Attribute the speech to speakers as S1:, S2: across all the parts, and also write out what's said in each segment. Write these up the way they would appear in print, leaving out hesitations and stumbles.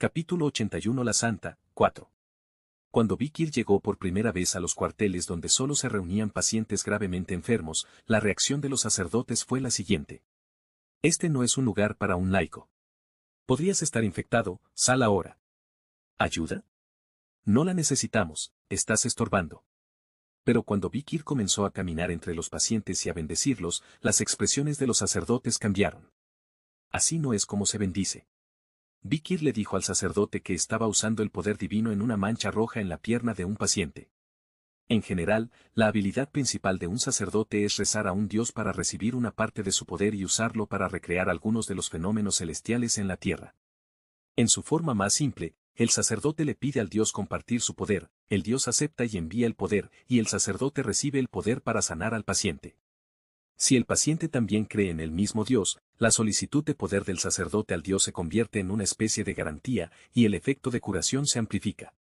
S1: Capítulo 81 La Santa, 4. Cuando Vikir llegó por primera vez a los cuarteles donde solo se reunían pacientes gravemente enfermos, la reacción de los sacerdotes fue la siguiente. Este no es un lugar para un laico. Podrías estar infectado, sal ahora. ¿Ayuda? No la necesitamos, estás estorbando. Pero cuando Vikir comenzó a caminar entre los pacientes y a bendecirlos, las expresiones de los sacerdotes cambiaron. Así no es como se bendice. Vikir le dijo al sacerdote que estaba usando el poder divino en una mancha roja en la pierna de un paciente. En general, la habilidad principal de un sacerdote es rezar a un dios para recibir una parte de su poder y usarlo para recrear algunos de los fenómenos celestiales en la tierra. En su forma más simple, el sacerdote le pide al dios compartir su poder, el dios acepta y envía el poder, y el sacerdote recibe el poder para sanar al paciente. Si el paciente también cree en el mismo Dios, la solicitud de poder del sacerdote al Dios se convierte en una especie de garantía, y el efecto de curación se amplifica.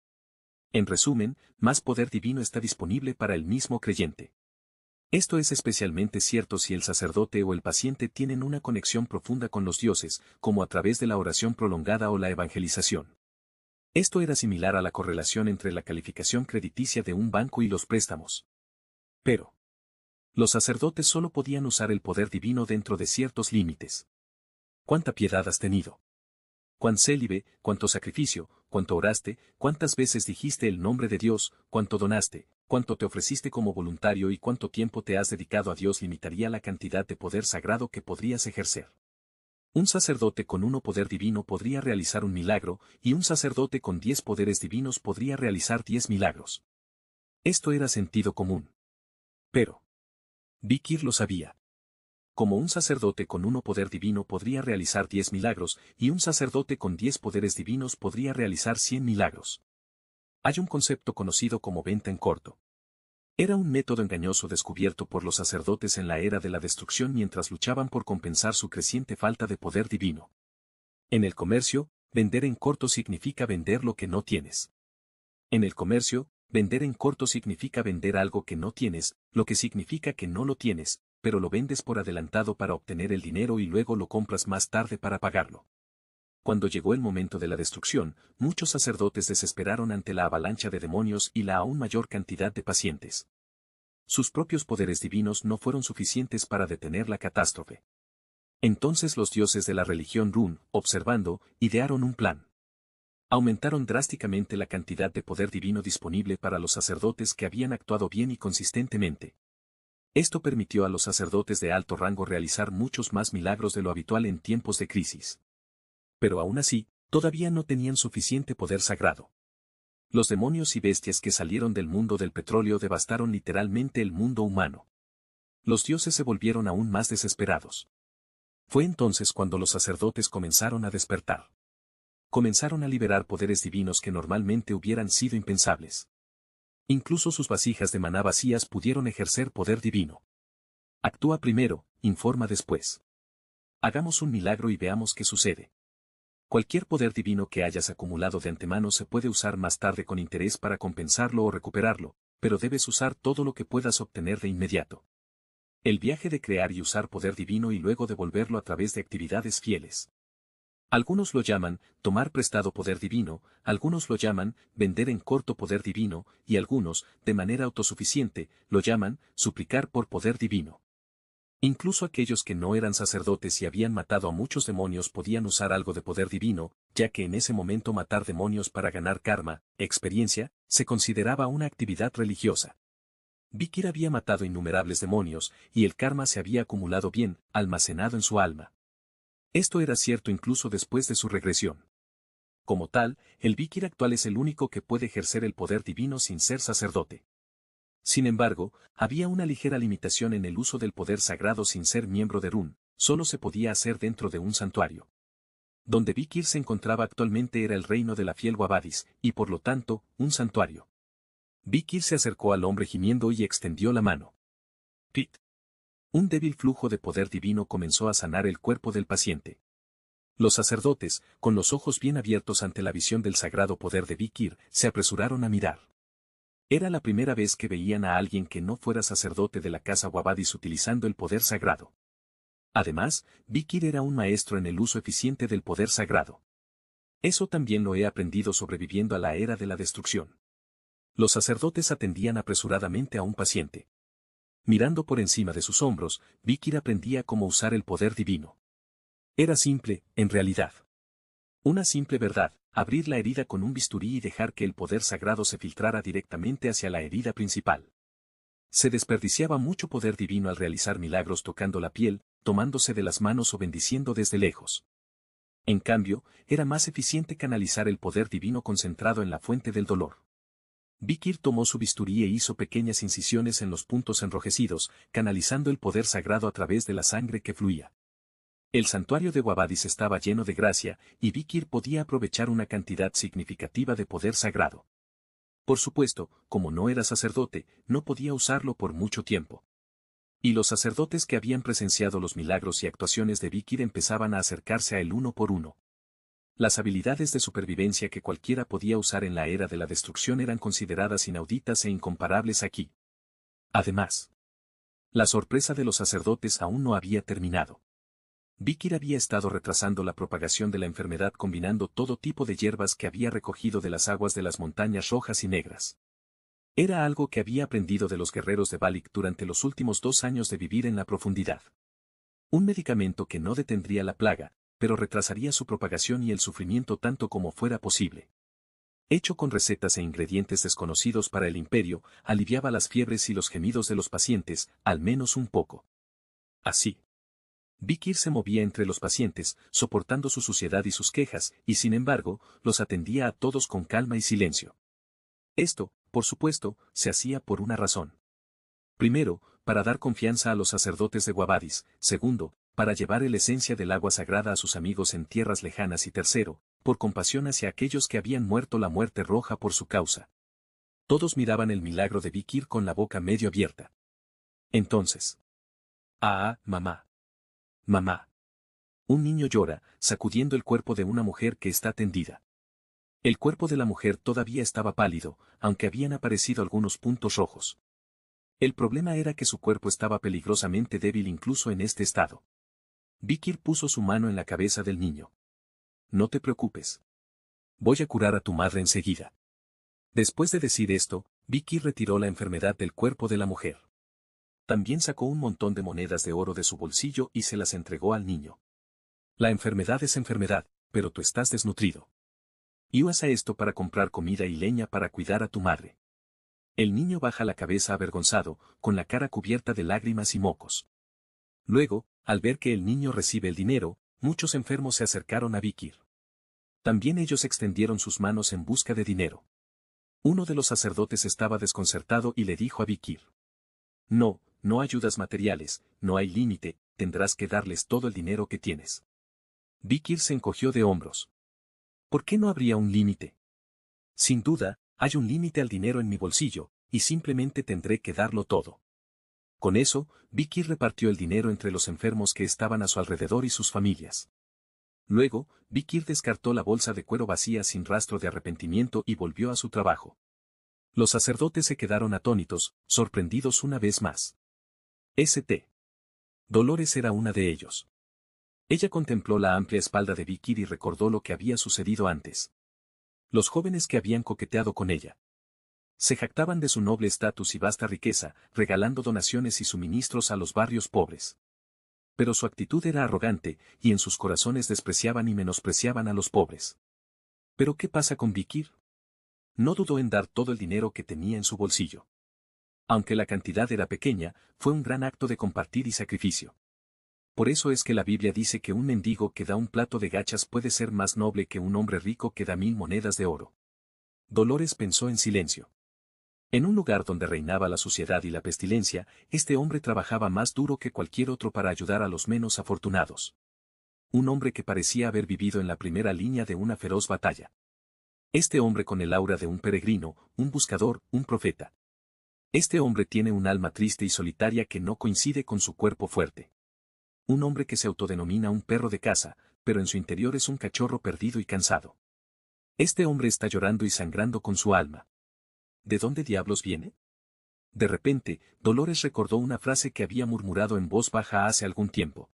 S1: En resumen, más poder divino está disponible para el mismo creyente. Esto es especialmente cierto si el sacerdote o el paciente tienen una conexión profunda con los dioses, como a través de la oración prolongada o la evangelización. Esto era similar a la correlación entre la calificación crediticia de un banco y los préstamos. Pero los sacerdotes solo podían usar el poder divino dentro de ciertos límites. ¿Cuánta piedad has tenido? ¿Cuán célibe, cuánto sacrificio, cuánto oraste, cuántas veces dijiste el nombre de Dios, cuánto donaste, cuánto te ofreciste como voluntario y cuánto tiempo te has dedicado a Dios limitaría la cantidad de poder sagrado que podrías ejercer? Un sacerdote con 1 poder divino podría realizar un milagro, y un sacerdote con 10 poderes divinos podría realizar 10 milagros. Esto era sentido común. Pero Vikir lo sabía. Como un sacerdote con 1 poder divino podría realizar 10 milagros, y un sacerdote con 10 poderes divinos podría realizar 100 milagros. Hay un concepto conocido como venta en corto. Era un método engañoso descubierto por los sacerdotes en la era de la destrucción mientras luchaban por compensar su creciente falta de poder divino. En el comercio, vender en corto significa vender lo que no tienes. En el comercio, vender en corto significa vender algo que no tienes, lo que significa que no lo tienes, pero lo vendes por adelantado para obtener el dinero y luego lo compras más tarde para pagarlo. Cuando llegó el momento de la destrucción, muchos sacerdotes desesperaron ante la avalancha de demonios y la aún mayor cantidad de pacientes. Sus propios poderes divinos no fueron suficientes para detener la catástrofe. Entonces los dioses de la religión Run, observando, idearon un plan. Aumentaron drásticamente la cantidad de poder divino disponible para los sacerdotes que habían actuado bien y consistentemente. Esto permitió a los sacerdotes de alto rango realizar muchos más milagros de lo habitual en tiempos de crisis. Pero aún así, todavía no tenían suficiente poder sagrado. Los demonios y bestias que salieron del mundo del petróleo devastaron literalmente el mundo humano. Los dioses se volvieron aún más desesperados. Fue entonces cuando los sacerdotes comenzaron a despertar. Comenzaron a liberar poderes divinos que normalmente hubieran sido impensables. Incluso sus vasijas de maná vacías pudieron ejercer poder divino. Actúa primero, informa después. Hagamos un milagro y veamos qué sucede. Cualquier poder divino que hayas acumulado de antemano se puede usar más tarde con interés para compensarlo o recuperarlo, pero debes usar todo lo que puedas obtener de inmediato. El viaje de crear y usar poder divino y luego devolverlo a través de actividades fieles. Algunos lo llaman, tomar prestado poder divino, algunos lo llaman, vender en corto poder divino, y algunos, de manera autosuficiente, lo llaman, suplicar por poder divino. Incluso aquellos que no eran sacerdotes y habían matado a muchos demonios podían usar algo de poder divino, ya que en ese momento matar demonios para ganar karma, experiencia, se consideraba una actividad religiosa. Vikir había matado innumerables demonios, y el karma se había acumulado bien, almacenado en su alma. Esto era cierto incluso después de su regresión. Como tal, el Vikir actual es el único que puede ejercer el poder divino sin ser sacerdote. Sin embargo, había una ligera limitación en el uso del poder sagrado sin ser miembro de Run, solo se podía hacer dentro de un santuario. Donde Vikir se encontraba actualmente era el reino de la fiel Wabadis, y por lo tanto, un santuario. Vikir se acercó al hombre gimiendo y extendió la mano. Pit. Un débil flujo de poder divino comenzó a sanar el cuerpo del paciente. Los sacerdotes, con los ojos bien abiertos ante la visión del sagrado poder de Vikir, se apresuraron a mirar. Era la primera vez que veían a alguien que no fuera sacerdote de la casa Wabadis utilizando el poder sagrado. Además, Vikir era un maestro en el uso eficiente del poder sagrado. Eso también lo he aprendido sobreviviendo a la era de la destrucción. Los sacerdotes atendían apresuradamente a un paciente. Mirando por encima de sus hombros, Vikir aprendía cómo usar el poder divino. Era simple, en realidad. Una simple verdad, abrir la herida con un bisturí y dejar que el poder sagrado se filtrara directamente hacia la herida principal. Se desperdiciaba mucho poder divino al realizar milagros tocando la piel, tomándose de las manos o bendiciendo desde lejos. En cambio, era más eficiente canalizar el poder divino concentrado en la fuente del dolor. Vikir tomó su bisturí e hizo pequeñas incisiones en los puntos enrojecidos, canalizando el poder sagrado a través de la sangre que fluía. El santuario de Wabadis estaba lleno de gracia, y Vikir podía aprovechar una cantidad significativa de poder sagrado. Por supuesto, como no era sacerdote, no podía usarlo por mucho tiempo. Y los sacerdotes que habían presenciado los milagros y actuaciones de Vikir empezaban a acercarse a él uno por uno. Las habilidades de supervivencia que cualquiera podía usar en la era de la destrucción eran consideradas inauditas e incomparables aquí. Además, la sorpresa de los sacerdotes aún no había terminado. Vikir había estado retrasando la propagación de la enfermedad combinando todo tipo de hierbas que había recogido de las aguas de las montañas rojas y negras. Era algo que había aprendido de los guerreros de Balik durante los últimos 2 años de vivir en la profundidad. Un medicamento que no detendría la plaga, pero retrasaría su propagación y el sufrimiento tanto como fuera posible. Hecho con recetas e ingredientes desconocidos para el imperio, aliviaba las fiebres y los gemidos de los pacientes, al menos un poco. Así, Vikir se movía entre los pacientes, soportando su suciedad y sus quejas, y sin embargo, los atendía a todos con calma y silencio. Esto, por supuesto, se hacía por una razón. Primero, para dar confianza a los sacerdotes de Wabadis; segundo, para llevar la esencia del agua sagrada a sus amigos en tierras lejanas; y tercero, por compasión hacia aquellos que habían muerto la muerte roja por su causa. Todos miraban el milagro de Vikir con la boca medio abierta. Entonces. Mamá. Mamá. Un niño llora, sacudiendo el cuerpo de una mujer que está tendida. El cuerpo de la mujer todavía estaba pálido, aunque habían aparecido algunos puntos rojos. El problema era que su cuerpo estaba peligrosamente débil incluso en este estado. Vikir puso su mano en la cabeza del niño. No te preocupes. Voy a curar a tu madre enseguida. Después de decir esto, Vikir retiró la enfermedad del cuerpo de la mujer. También sacó un montón de monedas de oro de su bolsillo y se las entregó al niño. La enfermedad es enfermedad, pero tú estás desnutrido. Y usa esto para comprar comida y leña para cuidar a tu madre. El niño baja la cabeza avergonzado, con la cara cubierta de lágrimas y mocos. Luego, al ver que el niño recibe el dinero, muchos enfermos se acercaron a Vikir. También ellos extendieron sus manos en busca de dinero. Uno de los sacerdotes estaba desconcertado y le dijo a Vikir: No ayudas materiales, no hay límite, tendrás que darles todo el dinero que tienes. Vikir se encogió de hombros. ¿Por qué no habría un límite? Sin duda, hay un límite al dinero en mi bolsillo, y simplemente tendré que darlo todo. Con eso, Vikir repartió el dinero entre los enfermos que estaban a su alrededor y sus familias. Luego, Vikir descartó la bolsa de cuero vacía sin rastro de arrepentimiento y volvió a su trabajo. Los sacerdotes se quedaron atónitos, sorprendidos una vez más. St. Dolores era una de ellos. Ella contempló la amplia espalda de Vikir y recordó lo que había sucedido antes. Los jóvenes que habían coqueteado con ella. Se jactaban de su noble estatus y vasta riqueza, regalando donaciones y suministros a los barrios pobres. Pero su actitud era arrogante, y en sus corazones despreciaban y menospreciaban a los pobres. ¿Pero qué pasa con Vikir? No dudó en dar todo el dinero que tenía en su bolsillo. Aunque la cantidad era pequeña, fue un gran acto de compartir y sacrificio. Por eso es que la Biblia dice que un mendigo que da un plato de gachas puede ser más noble que un hombre rico que da 1000 monedas de oro. Dolores pensó en silencio. En un lugar donde reinaba la suciedad y la pestilencia, este hombre trabajaba más duro que cualquier otro para ayudar a los menos afortunados. Un hombre que parecía haber vivido en la primera línea de una feroz batalla. Este hombre con el aura de un peregrino, un buscador, un profeta. Este hombre tiene un alma triste y solitaria que no coincide con su cuerpo fuerte. Un hombre que se autodenomina un perro de caza, pero en su interior es un cachorro perdido y cansado. Este hombre está llorando y sangrando con su alma. ¿De dónde diablos viene? De repente, Dolores recordó una frase que había murmurado en voz baja hace algún tiempo.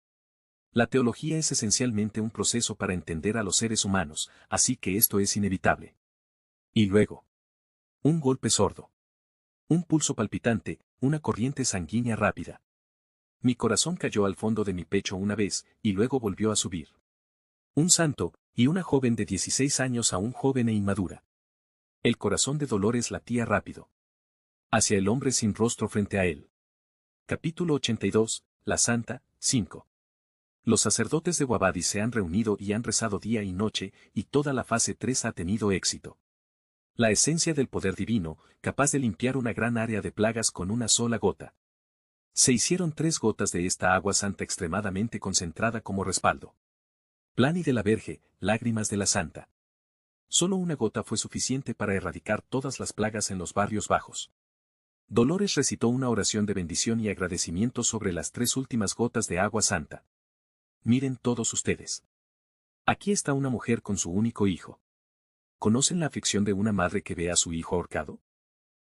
S1: La teología es esencialmente un proceso para entender a los seres humanos, así que esto es inevitable. Y luego. Un golpe sordo. Un pulso palpitante, una corriente sanguínea rápida. Mi corazón cayó al fondo de mi pecho una vez, y luego volvió a subir. Un santo, y una joven de 16 años aún joven e inmadura. El corazón de Dolores latía rápido. Hacia el hombre sin rostro frente a él. Capítulo 82, La Santa, 5. Los sacerdotes de Wabadi se han reunido y han rezado día y noche, y toda la fase 3 ha tenido éxito. La esencia del poder divino, capaz de limpiar una gran área de plagas con una sola gota. Se hicieron 3 gotas de esta agua santa extremadamente concentrada como respaldo. Plani de la Verge, lágrimas de la Santa. Solo una gota fue suficiente para erradicar todas las plagas en los barrios bajos. Dolores recitó una oración de bendición y agradecimiento sobre las 3 últimas gotas de agua santa. Miren todos ustedes. Aquí está una mujer con su único hijo. ¿Conocen la aflicción de una madre que ve a su hijo ahorcado?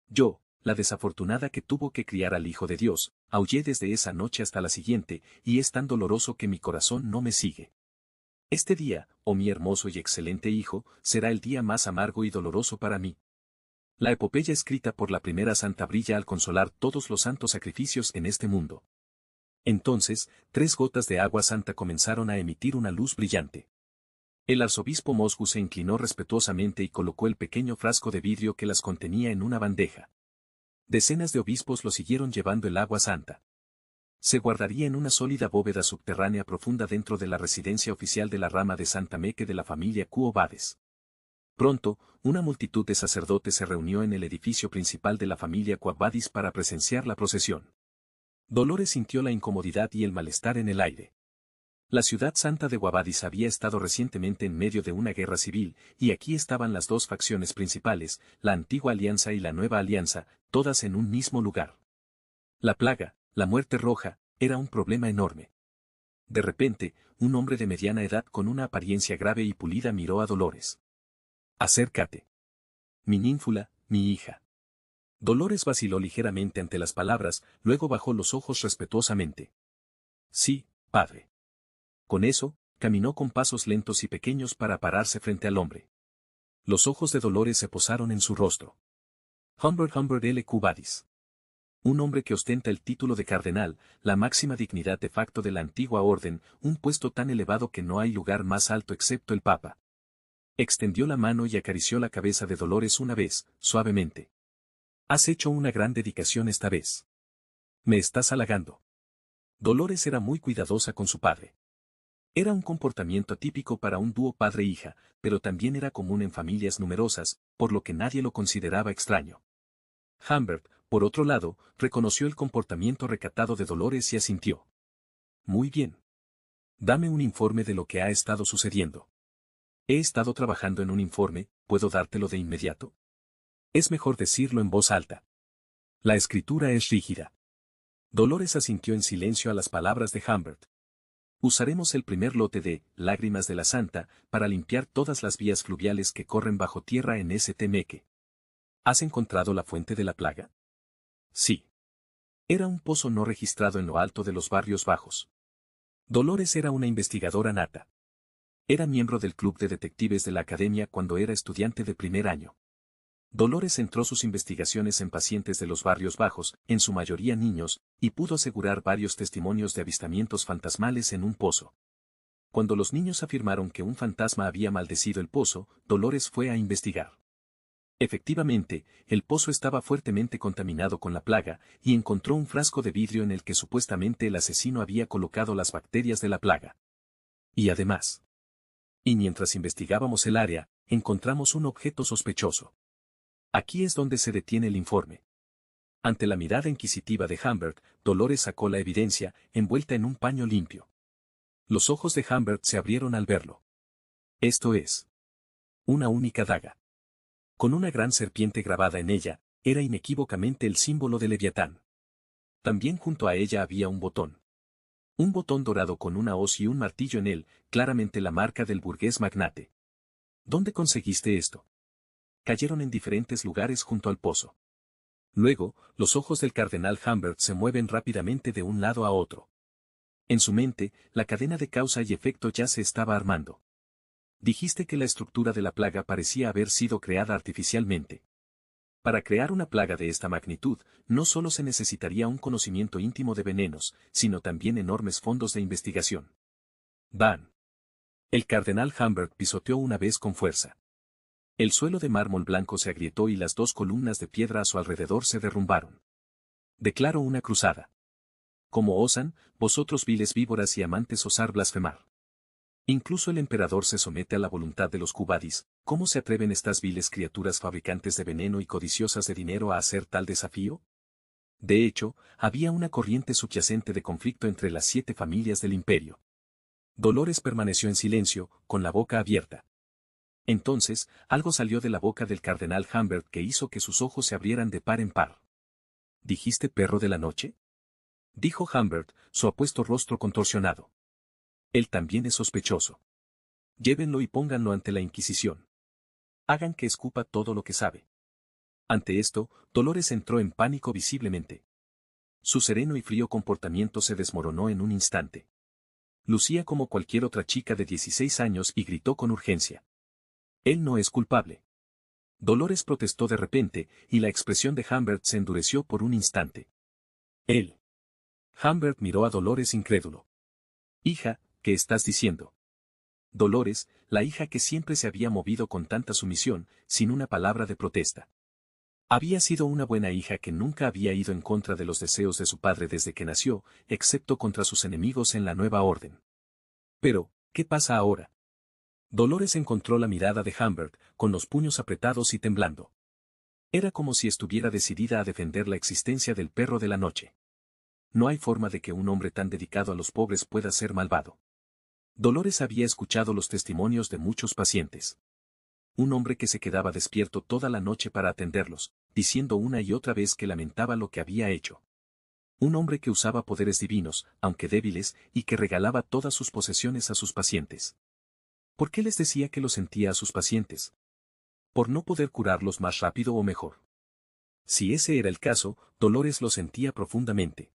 S1: Yo, la desafortunada que tuvo que criar al Hijo de Dios, aullé desde esa noche hasta la siguiente, y es tan doloroso que mi corazón no me sigue. Este día, oh mi hermoso y excelente hijo, será el día más amargo y doloroso para mí. La epopeya escrita por la primera santa brilla al consolar todos los santos sacrificios en este mundo. Entonces, 3 gotas de agua santa comenzaron a emitir una luz brillante. El arzobispo Mosgu se inclinó respetuosamente y colocó el pequeño frasco de vidrio que las contenía en una bandeja. Decenas de obispos lo siguieron llevando el agua santa. Se guardaría en una sólida bóveda subterránea profunda dentro de la residencia oficial de la rama de Santa Meque de la familia Cuobades. Pronto, una multitud de sacerdotes se reunió en el edificio principal de la familia Cuobadis para presenciar la procesión. Dolores sintió la incomodidad y el malestar en el aire. La ciudad santa de Wabadis había estado recientemente en medio de una guerra civil, y aquí estaban las 2 facciones principales, la antigua alianza y la nueva alianza, todas en un mismo lugar. La plaga, la muerte roja, era un problema enorme. De repente, un hombre de mediana edad con una apariencia grave y pulida miró a Dolores. Acércate. Mi ninfula, mi hija. Dolores vaciló ligeramente ante las palabras, luego bajó los ojos respetuosamente. Sí, padre. Con eso, caminó con pasos lentos y pequeños para pararse frente al hombre. Los ojos de Dolores se posaron en su rostro. Humbert L. Cubadis. Un hombre que ostenta el título de cardenal, la máxima dignidad de facto de la antigua orden, un puesto tan elevado que no hay lugar más alto excepto el Papa. Extendió la mano y acarició la cabeza de Dolores una vez, suavemente. Has hecho una gran dedicación esta vez. Me estás halagando. Dolores era muy cuidadosa con su padre. Era un comportamiento típico para un dúo padre-hija, pero también era común en familias numerosas, por lo que nadie lo consideraba extraño. Humbert, por otro lado, reconoció el comportamiento recatado de Dolores y asintió. Muy bien. Dame un informe de lo que ha estado sucediendo. He estado trabajando en un informe, ¿puedo dártelo de inmediato? Es mejor decirlo en voz alta. La escritura es rígida. Dolores asintió en silencio a las palabras de Humbert. Usaremos el primer lote de lágrimas de la Santa para limpiar todas las vías fluviales que corren bajo tierra en St. Meque. ¿Has encontrado la fuente de la plaga? Sí. Era un pozo no registrado en lo alto de los barrios bajos. Dolores era una investigadora nata. Era miembro del club de detectives de la academia cuando era estudiante de primer año. Dolores centró sus investigaciones en pacientes de los barrios bajos, en su mayoría niños, y pudo asegurar varios testimonios de avistamientos fantasmales en un pozo. Cuando los niños afirmaron que un fantasma había maldecido el pozo, Dolores fue a investigar. Efectivamente, el pozo estaba fuertemente contaminado con la plaga, y encontró un frasco de vidrio en el que supuestamente el asesino había colocado las bacterias de la plaga. Y además. Y mientras investigábamos el área, encontramos un objeto sospechoso. Aquí es donde se detiene el informe. Ante la mirada inquisitiva de Humbert, Dolores sacó la evidencia, envuelta en un paño limpio. Los ojos de Humbert se abrieron al verlo. Esto es. Una única daga. Con una gran serpiente grabada en ella, era inequívocamente el símbolo de Leviatán. También junto a ella había un botón. Un botón dorado con una hoz y un martillo en él, claramente la marca del burgués magnate. ¿Dónde conseguiste esto? Cayeron en diferentes lugares junto al pozo. Luego, los ojos del cardenal Humbert se mueven rápidamente de un lado a otro. En su mente, la cadena de causa y efecto ya se estaba armando. Dijiste que la estructura de la plaga parecía haber sido creada artificialmente. Para crear una plaga de esta magnitud, no solo se necesitaría un conocimiento íntimo de venenos, sino también enormes fondos de investigación. ¡Bam! El cardenal Humbert pisoteó una vez con fuerza. El suelo de mármol blanco se agrietó y las dos columnas de piedra a su alrededor se derrumbaron. Declaro una cruzada. ¿Cómo osan, vosotros viles víboras y amantes osar blasfemar? Incluso el emperador se somete a la voluntad de los Cubadis. ¿Cómo se atreven estas viles criaturas fabricantes de veneno y codiciosas de dinero a hacer tal desafío? De hecho, había una corriente subyacente de conflicto entre las 7 familias del imperio. Dolores permaneció en silencio, con la boca abierta. Entonces, algo salió de la boca del cardenal Humbert que hizo que sus ojos se abrieran de par en par. ¿Dijiste perro de la noche? Dijo Humbert, su apuesto rostro contorsionado. Él también es sospechoso. Llévenlo y pónganlo ante la Inquisición. Hagan que escupa todo lo que sabe. Ante esto, Dolores entró en pánico visiblemente. Su sereno y frío comportamiento se desmoronó en un instante. Lucía como cualquier otra chica de 16 años y gritó con urgencia. Él no es culpable. Dolores protestó de repente, y la expresión de Humbert se endureció por un instante. Él. Humbert miró a Dolores incrédulo. Hija, ¿qué estás diciendo? Dolores, la hija que siempre se había movido con tanta sumisión, sin una palabra de protesta. Había sido una buena hija que nunca había ido en contra de los deseos de su padre desde que nació, excepto contra sus enemigos en la nueva orden. Pero, ¿qué pasa ahora? Dolores encontró la mirada de Humbert, con los puños apretados y temblando. Era como si estuviera decidida a defender la existencia del perro de la noche. No hay forma de que un hombre tan dedicado a los pobres pueda ser malvado. Dolores había escuchado los testimonios de muchos pacientes. Un hombre que se quedaba despierto toda la noche para atenderlos, diciendo una y otra vez que lamentaba lo que había hecho. Un hombre que usaba poderes divinos, aunque débiles, y que regalaba todas sus posesiones a sus pacientes. ¿Por qué les decía que lo sentía a sus pacientes? Por no poder curarlos más rápido o mejor. Si ese era el caso, Dolores lo sentía profundamente.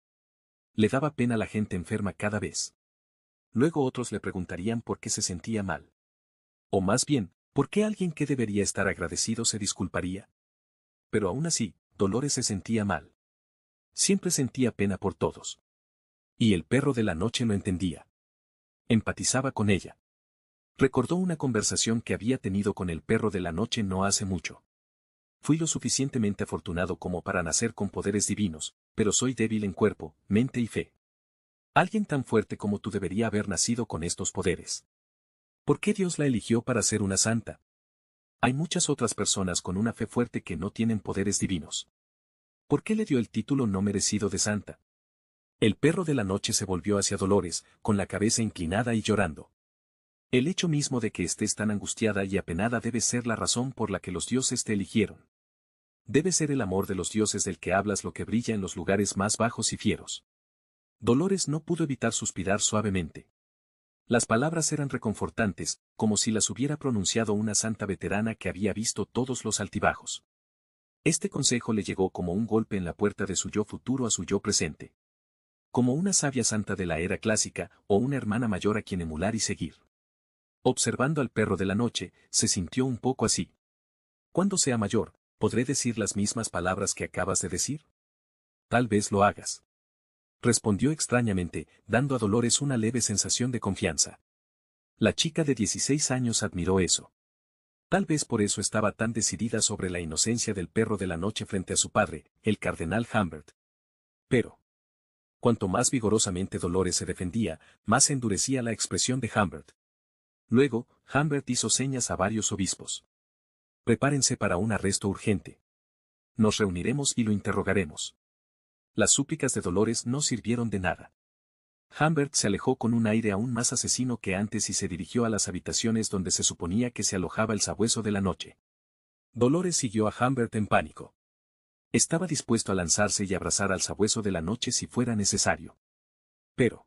S1: Le daba pena a la gente enferma cada vez. Luego otros le preguntarían por qué se sentía mal. O más bien, ¿por qué alguien que debería estar agradecido se disculparía? Pero aún así, Dolores se sentía mal. Siempre sentía pena por todos. Y el perro de la noche lo entendía. Empatizaba con ella. Recordó una conversación que había tenido con el perro de la noche no hace mucho. Fui lo suficientemente afortunado como para nacer con poderes divinos, pero soy débil en cuerpo, mente y fe. Alguien tan fuerte como tú debería haber nacido con estos poderes. ¿Por qué Dios la eligió para ser una santa? Hay muchas otras personas con una fe fuerte que no tienen poderes divinos. ¿Por qué le dio el título no merecido de santa? El perro de la noche se volvió hacia Dolores, con la cabeza inclinada y llorando. El hecho mismo de que estés tan angustiada y apenada debe ser la razón por la que los dioses te eligieron. Debe ser el amor de los dioses del que hablas lo que brilla en los lugares más bajos y fieros. Dolores no pudo evitar suspirar suavemente. Las palabras eran reconfortantes, como si las hubiera pronunciado una santa veterana que había visto todos los altibajos. Este consejo le llegó como un golpe en la puerta de su yo futuro a su yo presente. Como una sabia santa de la era clásica, o una hermana mayor a quien emular y seguir. Observando al perro de la noche, se sintió un poco así. Cuando sea mayor, ¿podré decir las mismas palabras que acabas de decir? Tal vez lo hagas. Respondió extrañamente, dando a Dolores una leve sensación de confianza. La chica de 16 años admiró eso. Tal vez por eso estaba tan decidida sobre la inocencia del perro de la noche frente a su padre, el cardenal Humbert. Pero, cuanto más vigorosamente Dolores se defendía, más se endurecía la expresión de Humbert. Luego, Humbert hizo señas a varios obispos. Prepárense para un arresto urgente. Nos reuniremos y lo interrogaremos. Las súplicas de Dolores no sirvieron de nada. Humbert se alejó con un aire aún más asesino que antes y se dirigió a las habitaciones donde se suponía que se alojaba el sabueso de la noche. Dolores siguió a Humbert en pánico. Estaba dispuesto a lanzarse y abrazar al sabueso de la noche si fuera necesario. Pero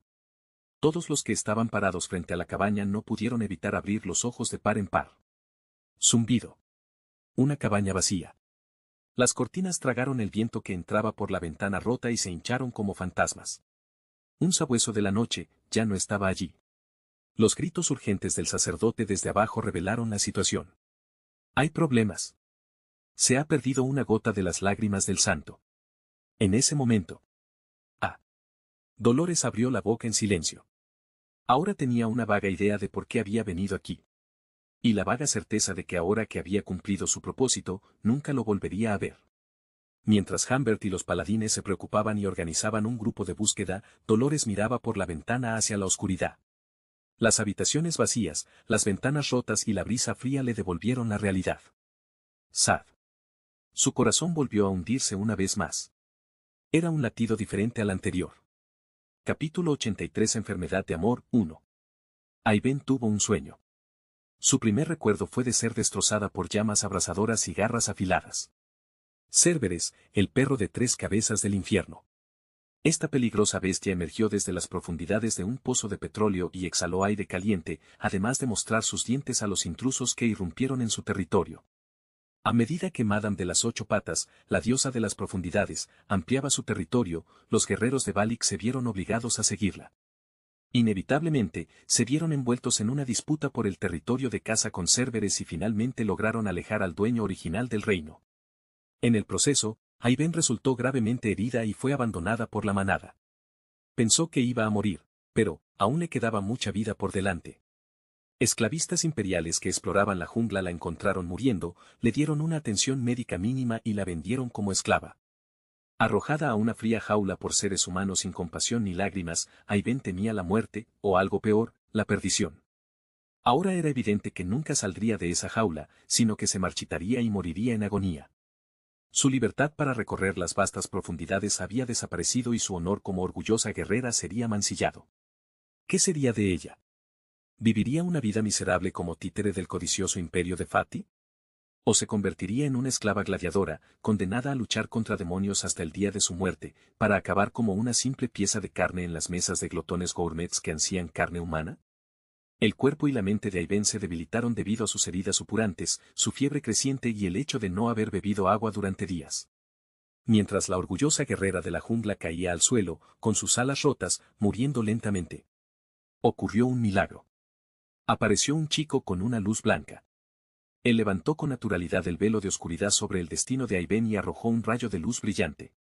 S1: todos los que estaban parados frente a la cabaña no pudieron evitar abrir los ojos de par en par. Zumbido. Una cabaña vacía. Las cortinas tragaron el viento que entraba por la ventana rota y se hincharon como fantasmas. Un sabueso de la noche, ya no estaba allí. Los gritos urgentes del sacerdote desde abajo revelaron la situación. Hay problemas. Se ha perdido una gota de las lágrimas del santo. En ese momento. Ah. Dolores abrió la boca en silencio. Ahora tenía una vaga idea de por qué había venido aquí. Y la vaga certeza de que ahora que había cumplido su propósito, nunca lo volvería a ver. Mientras Humbert y los paladines se preocupaban y organizaban un grupo de búsqueda, Dolores miraba por la ventana hacia la oscuridad. Las habitaciones vacías, las ventanas rotas y la brisa fría le devolvieron la realidad. Sad. Su corazón volvió a hundirse una vez más. Era un latido diferente al anterior. Capítulo 83 Enfermedad de Amor 1. Aiben tuvo un sueño. Su primer recuerdo fue de ser destrozada por llamas abrasadoras y garras afiladas. Cérberes, el perro de 3 cabezas del infierno. Esta peligrosa bestia emergió desde las profundidades de un pozo de petróleo y exhaló aire caliente, además de mostrar sus dientes a los intrusos que irrumpieron en su territorio. A medida que Madame de las 8 patas, la diosa de las profundidades, ampliaba su territorio, los guerreros de Balik se vieron obligados a seguirla. Inevitablemente, se vieron envueltos en una disputa por el territorio de caza con Cérberes y finalmente lograron alejar al dueño original del reino. En el proceso, Aiben resultó gravemente herida y fue abandonada por la manada. Pensó que iba a morir, pero, aún le quedaba mucha vida por delante. Esclavistas imperiales que exploraban la jungla la encontraron muriendo, le dieron una atención médica mínima y la vendieron como esclava. Arrojada a una fría jaula por seres humanos sin compasión ni lágrimas, Aiben temía la muerte, o algo peor, la perdición. Ahora era evidente que nunca saldría de esa jaula, sino que se marchitaría y moriría en agonía. Su libertad para recorrer las vastas profundidades había desaparecido y su honor como orgullosa guerrera sería mancillado. ¿Qué sería de ella? ¿Viviría una vida miserable como títere del codicioso imperio de Fati? ¿O se convertiría en una esclava gladiadora, condenada a luchar contra demonios hasta el día de su muerte, para acabar como una simple pieza de carne en las mesas de glotones gourmets que ansían carne humana? El cuerpo y la mente de Aiben se debilitaron debido a sus heridas supurantes, su fiebre creciente y el hecho de no haber bebido agua durante días. Mientras la orgullosa guerrera de la jungla caía al suelo, con sus alas rotas, muriendo lentamente. Ocurrió un milagro. Apareció un chico con una luz blanca. Él levantó con naturalidad el velo de oscuridad sobre el destino de Aiben y arrojó un rayo de luz brillante.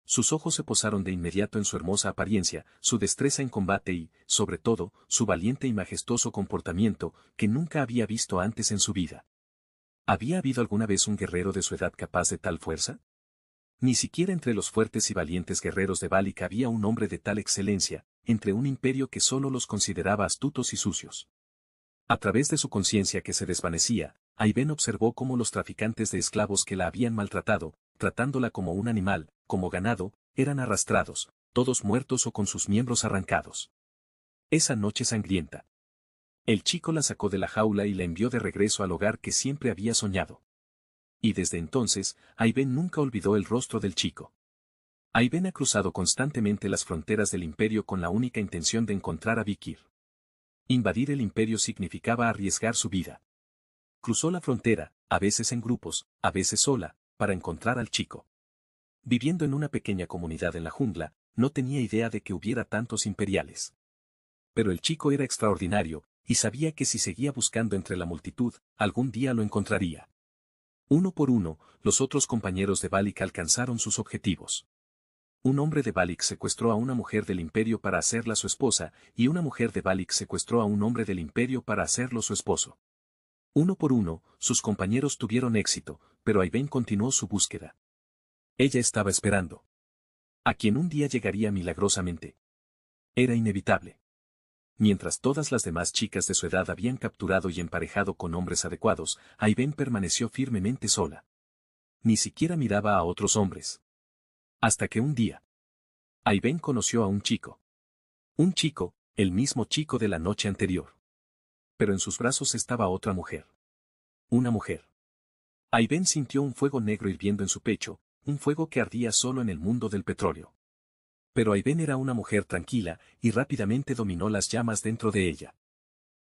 S1: Sus ojos se posaron de inmediato en su hermosa apariencia, su destreza en combate y, sobre todo, su valiente y majestuoso comportamiento, que nunca había visto antes en su vida. ¿Había habido alguna vez un guerrero de su edad capaz de tal fuerza? Ni siquiera entre los fuertes y valientes guerreros de Balik había un hombre de tal excelencia, entre un imperio que solo los consideraba astutos y sucios. A través de su conciencia que se desvanecía, Aiben observó cómo los traficantes de esclavos que la habían maltratado, tratándola como un animal, como ganado, eran arrastrados, todos muertos o con sus miembros arrancados. Esa noche sangrienta. El chico la sacó de la jaula y la envió de regreso al hogar que siempre había soñado. Y desde entonces, Aiben nunca olvidó el rostro del chico. Aiben ha cruzado constantemente las fronteras del imperio con la única intención de encontrar a Vikir. Invadir el imperio significaba arriesgar su vida. Cruzó la frontera, a veces en grupos, a veces sola, para encontrar al chico. Viviendo en una pequeña comunidad en la jungla, no tenía idea de que hubiera tantos imperiales. Pero el chico era extraordinario, y sabía que si seguía buscando entre la multitud, algún día lo encontraría. Uno por uno, los otros compañeros de Balik alcanzaron sus objetivos. Un hombre de Balik secuestró a una mujer del imperio para hacerla su esposa, y una mujer de Balik secuestró a un hombre del imperio para hacerlo su esposo. Uno por uno, sus compañeros tuvieron éxito, pero Aiben continuó su búsqueda. Ella estaba esperando. A quien un día llegaría milagrosamente. Era inevitable. Mientras todas las demás chicas de su edad habían capturado y emparejado con hombres adecuados, Aiben permaneció firmemente sola. Ni siquiera miraba a otros hombres. Hasta que un día, Aiben conoció a un chico. Un chico, el mismo chico de la noche anterior. Pero en sus brazos estaba otra mujer. Una mujer. Aiben sintió un fuego negro hirviendo en su pecho, un fuego que ardía solo en el mundo del petróleo. Pero Aiben era una mujer tranquila, y rápidamente dominó las llamas dentro de ella.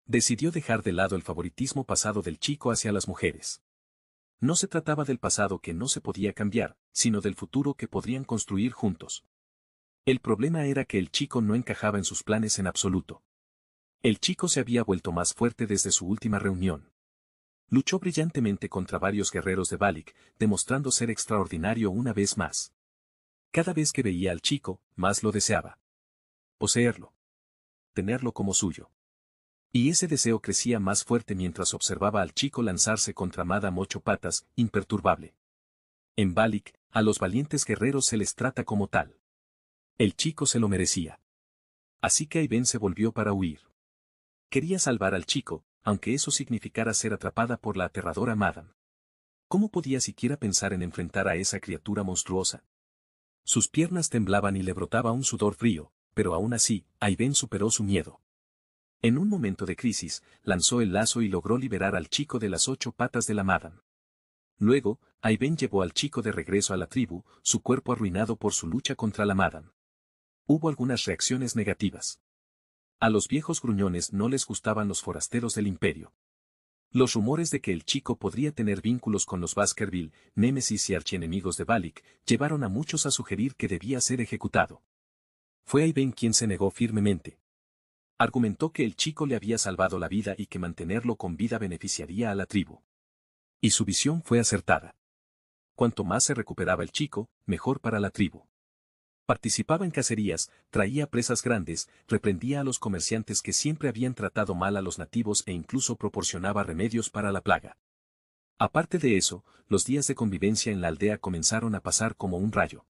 S1: Decidió dejar de lado el favoritismo pasado del chico hacia las mujeres. No se trataba del pasado que no se podía cambiar, sino del futuro que podrían construir juntos. El problema era que el chico no encajaba en sus planes en absoluto. El chico se había vuelto más fuerte desde su última reunión. Luchó brillantemente contra varios guerreros de Balik, demostrando ser extraordinario una vez más. Cada vez que veía al chico, más lo deseaba. Poseerlo. Tenerlo como suyo. Y ese deseo crecía más fuerte mientras observaba al chico lanzarse contra Madame Ocho Patas, imperturbable. En Balik, a los valientes guerreros se les trata como tal. El chico se lo merecía. Así que Aiben se volvió para huir. Quería salvar al chico, aunque eso significara ser atrapada por la aterradora Madame. ¿Cómo podía siquiera pensar en enfrentar a esa criatura monstruosa? Sus piernas temblaban y le brotaba un sudor frío, pero aún así, Aiben superó su miedo. En un momento de crisis, lanzó el lazo y logró liberar al chico de las 8 patas de la Madame. Luego, Aiben llevó al chico de regreso a la tribu, su cuerpo arruinado por su lucha contra la Madame. Hubo algunas reacciones negativas. A los viejos gruñones no les gustaban los forasteros del imperio. Los rumores de que el chico podría tener vínculos con los Baskerville, némesis y archienemigos de Balik, llevaron a muchos a sugerir que debía ser ejecutado. Fue Aiben quien se negó firmemente. Argumentó que el chico le había salvado la vida y que mantenerlo con vida beneficiaría a la tribu. Y su visión fue acertada. Cuanto más se recuperaba el chico, mejor para la tribu. Participaba en cacerías, traía presas grandes, reprendía a los comerciantes que siempre habían tratado mal a los nativos e incluso proporcionaba remedios para la plaga. Aparte de eso, los días de convivencia en la aldea comenzaron a pasar como un rayo.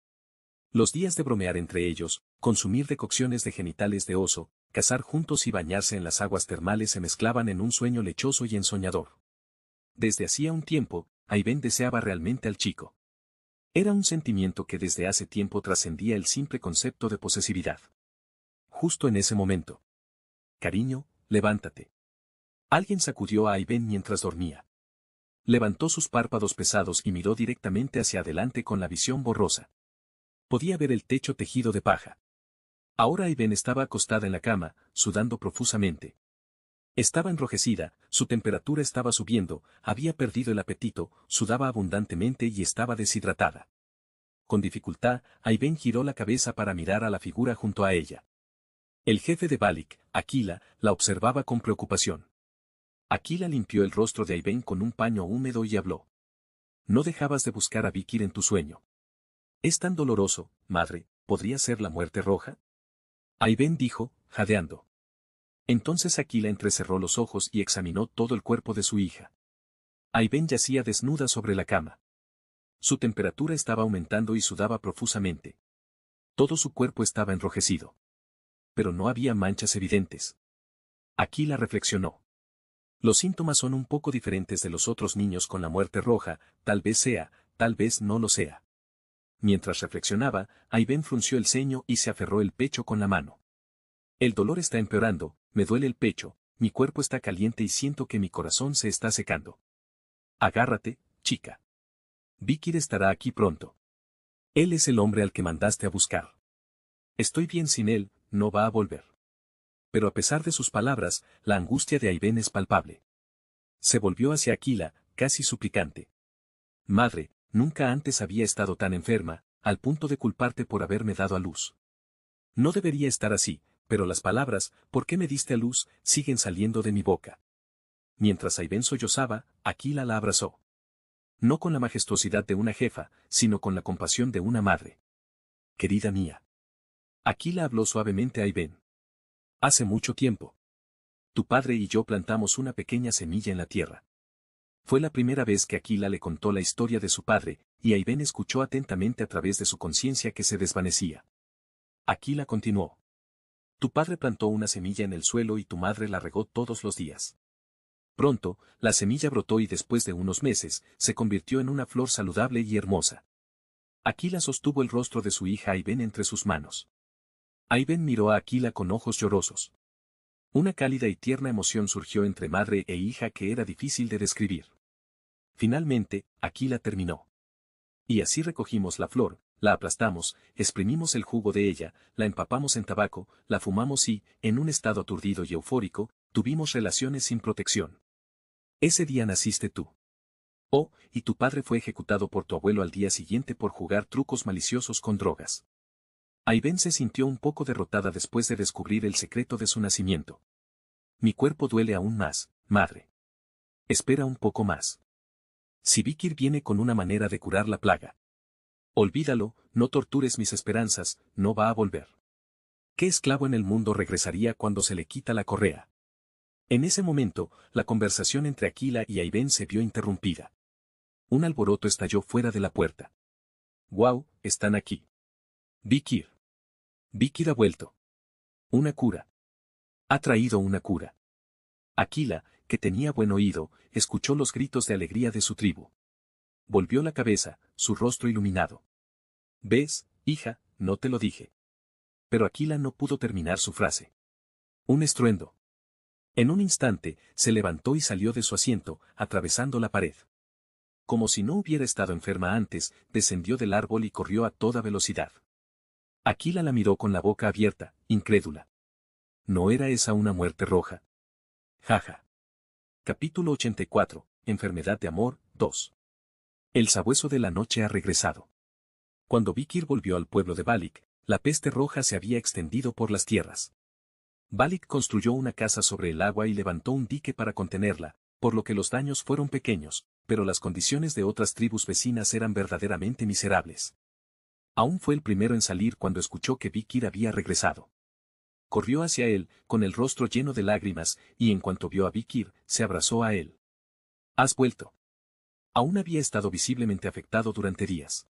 S1: Los días de bromear entre ellos, consumir decocciones de genitales de oso, cazar juntos y bañarse en las aguas termales se mezclaban en un sueño lechoso y ensoñador. Desde hacía un tiempo, Aiben deseaba realmente al chico. Era un sentimiento que desde hace tiempo trascendía el simple concepto de posesividad. Justo en ese momento. Cariño, levántate. Alguien sacudió a Aiben mientras dormía. Levantó sus párpados pesados y miró directamente hacia adelante con la visión borrosa. Podía ver el techo tejido de paja. Ahora Aiben estaba acostada en la cama, sudando profusamente. Estaba enrojecida, su temperatura estaba subiendo, había perdido el apetito, sudaba abundantemente y estaba deshidratada. Con dificultad, Aiben giró la cabeza para mirar a la figura junto a ella. El jefe de Balik, Aquila, la observaba con preocupación. Aquila limpió el rostro de Aiben con un paño húmedo y habló. No dejabas de buscar a Vikir en tu sueño. Es tan doloroso, madre, ¿podría ser la muerte roja? Aiben dijo, jadeando. Entonces Aquila entrecerró los ojos y examinó todo el cuerpo de su hija. Aiben yacía desnuda sobre la cama. Su temperatura estaba aumentando y sudaba profusamente. Todo su cuerpo estaba enrojecido. Pero no había manchas evidentes. Aquila reflexionó. Los síntomas son un poco diferentes de los otros niños con la muerte roja, tal vez sea, tal vez no lo sea. Mientras reflexionaba, Aiben frunció el ceño y se aferró el pecho con la mano. El dolor está empeorando, me duele el pecho, mi cuerpo está caliente y siento que mi corazón se está secando. Agárrate, chica. Vikir estará aquí pronto. Él es el hombre al que mandaste a buscar. Estoy bien sin él, no va a volver. Pero a pesar de sus palabras, la angustia de Aiben es palpable. Se volvió hacia Aquila, casi suplicante. Madre, nunca antes había estado tan enferma, al punto de culparte por haberme dado a luz. No debería estar así, pero las palabras, ¿por qué me diste a luz?, siguen saliendo de mi boca. Mientras Aiben sollozaba, Aquila la abrazó. No con la majestuosidad de una jefa, sino con la compasión de una madre. Querida mía. Aquila habló suavemente a Aiben. Hace mucho tiempo. Tu padre y yo plantamos una pequeña semilla en la tierra. Fue la primera vez que Aquila le contó la historia de su padre, y Aiben escuchó atentamente a través de su conciencia que se desvanecía. Aquila continuó. Tu padre plantó una semilla en el suelo y tu madre la regó todos los días. Pronto, la semilla brotó y después de unos meses, se convirtió en una flor saludable y hermosa. Aquila sostuvo el rostro de su hija Aiben entre sus manos. Aiben miró a Aquila con ojos llorosos. Una cálida y tierna emoción surgió entre madre e hija que era difícil de describir. Finalmente, Aquila terminó. Y así recogimos la flor, la aplastamos, exprimimos el jugo de ella, la empapamos en tabaco, la fumamos y, en un estado aturdido y eufórico, tuvimos relaciones sin protección. Ese día naciste tú. Oh, y tu padre fue ejecutado por tu abuelo al día siguiente por jugar trucos maliciosos con drogas. Ayben se sintió un poco derrotada después de descubrir el secreto de su nacimiento. Mi cuerpo duele aún más, madre. Espera un poco más. Si Vikir viene con una manera de curar la plaga. Olvídalo, no tortures mis esperanzas, no va a volver. ¿Qué esclavo en el mundo regresaría cuando se le quita la correa? En ese momento, la conversación entre Aquila y Ayben se vio interrumpida. Un alboroto estalló fuera de la puerta. ¡Guau! Están aquí. Vikir. Vikir ha vuelto. Una cura. Ha traído una cura. Aquila, que tenía buen oído, escuchó los gritos de alegría de su tribu. Volvió la cabeza, su rostro iluminado. ¿Ves, hija? No te lo dije. Pero Aquila no pudo terminar su frase. Un estruendo. En un instante, se levantó y salió de su asiento, atravesando la pared. Como si no hubiera estado enferma antes, descendió del árbol y corrió a toda velocidad. Aquila la miró con la boca abierta, incrédula. ¿No era esa una muerte roja? Jaja. Capítulo 84. Enfermedad de amor, 2. El sabueso de la noche ha regresado. Cuando Vikir volvió al pueblo de Balik, la peste roja se había extendido por las tierras. Balik construyó una casa sobre el agua y levantó un dique para contenerla, por lo que los daños fueron pequeños, pero las condiciones de otras tribus vecinas eran verdaderamente miserables. Aún fue el primero en salir cuando escuchó que Vikir había regresado. Corrió hacia él, con el rostro lleno de lágrimas, y en cuanto vio a Vikir, se abrazó a él. ¿Has vuelto? Aún había estado visiblemente afectado durante días.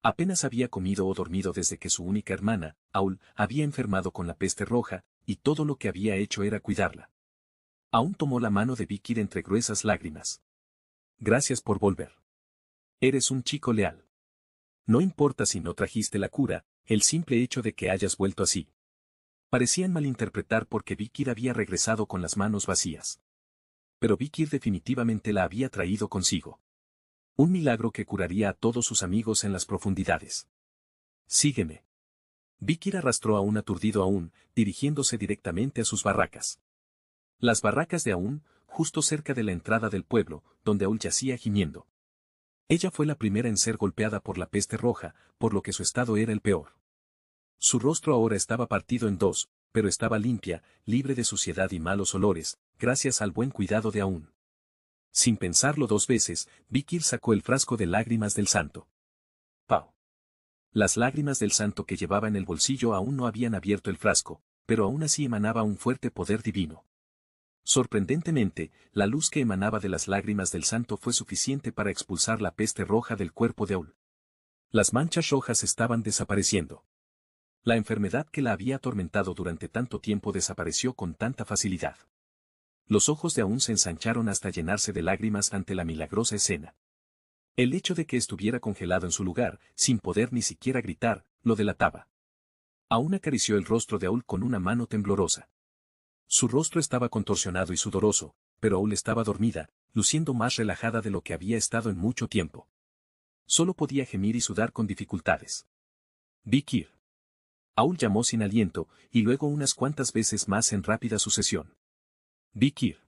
S1: Apenas había comido o dormido desde que su única hermana, Aul, había enfermado con la peste roja, y todo lo que había hecho era cuidarla. Aún tomó la mano de Vikir entre gruesas lágrimas. Gracias por volver. Eres un chico leal. No importa si no trajiste la cura, el simple hecho de que hayas vuelto así. Parecían malinterpretar porque Vikir había regresado con las manos vacías. Pero Vikir definitivamente la había traído consigo. Un milagro que curaría a todos sus amigos en las profundidades. Sígueme. Vikir arrastró a un aturdido Aún, dirigiéndose directamente a sus barracas. Las barracas de Aún, justo cerca de la entrada del pueblo, donde Aún yacía gimiendo. Ella fue la primera en ser golpeada por la peste roja, por lo que su estado era el peor. Su rostro ahora estaba partido en dos, pero estaba limpia, libre de suciedad y malos olores, gracias al buen cuidado de Aún. Sin pensarlo dos veces, Vikir sacó el frasco de lágrimas del santo. ¡Pau! Las lágrimas del santo que llevaba en el bolsillo aún no habían abierto el frasco, pero aún así emanaba un fuerte poder divino. Sorprendentemente, la luz que emanaba de las lágrimas del santo fue suficiente para expulsar la peste roja del cuerpo de Aul. Las manchas rojas estaban desapareciendo. La enfermedad que la había atormentado durante tanto tiempo desapareció con tanta facilidad. Los ojos de Aún se ensancharon hasta llenarse de lágrimas ante la milagrosa escena. El hecho de que estuviera congelado en su lugar, sin poder ni siquiera gritar, lo delataba. Aún acarició el rostro de Aul con una mano temblorosa. Su rostro estaba contorsionado y sudoroso, pero Aul estaba dormida, luciendo más relajada de lo que había estado en mucho tiempo. Solo podía gemir y sudar con dificultades. Vikir. Aul llamó sin aliento, y luego unas cuantas veces más en rápida sucesión. Vikir.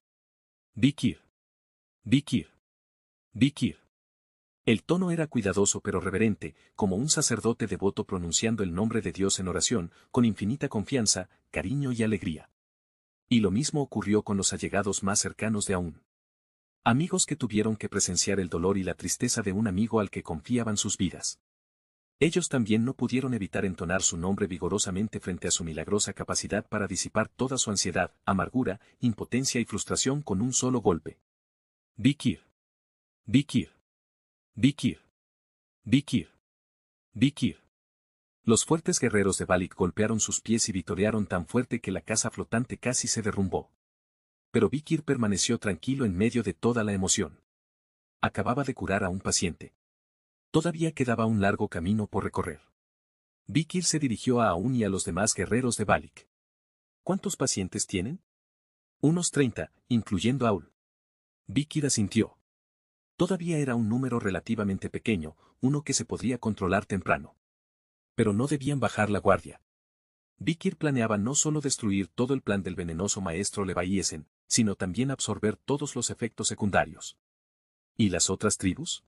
S1: Vikir. Vikir. Vikir. El tono era cuidadoso pero reverente, como un sacerdote devoto pronunciando el nombre de Dios en oración, con infinita confianza, cariño y alegría. Y lo mismo ocurrió con los allegados más cercanos de Aún. Amigos que tuvieron que presenciar el dolor y la tristeza de un amigo al que confiaban sus vidas. Ellos también no pudieron evitar entonar su nombre vigorosamente frente a su milagrosa capacidad para disipar toda su ansiedad, amargura, impotencia y frustración con un solo golpe. Vikir. Vikir. Vikir. Vikir. Vikir. Los fuertes guerreros de Balik golpearon sus pies y vitorearon tan fuerte que la casa flotante casi se derrumbó. Pero Vikir permaneció tranquilo en medio de toda la emoción. Acababa de curar a un paciente. Todavía quedaba un largo camino por recorrer. Vikir se dirigió a Aún y a los demás guerreros de Balik. ¿Cuántos pacientes tienen? Unos 30, incluyendo a Aul. Vikir asintió. Todavía era un número relativamente pequeño, uno que se podría controlar temprano. Pero no debían bajar la guardia. Vikir planeaba no solo destruir todo el plan del venenoso maestro Leviesen, sino también absorber todos los efectos secundarios. ¿Y las otras tribus?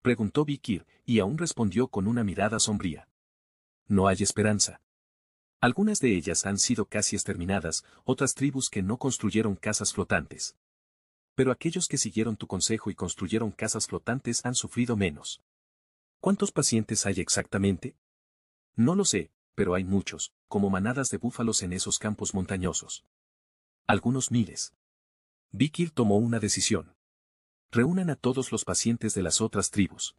S1: Preguntó Vikir, y Aún respondió con una mirada sombría. No hay esperanza. Algunas de ellas han sido casi exterminadas, otras tribus que no construyeron casas flotantes. Pero aquellos que siguieron tu consejo y construyeron casas flotantes han sufrido menos. ¿Cuántos pacientes hay exactamente? No lo sé, pero hay muchos, como manadas de búfalos en esos campos montañosos. Algunos miles. Vikir tomó una decisión. Reúnan a todos los pacientes de las otras tribus.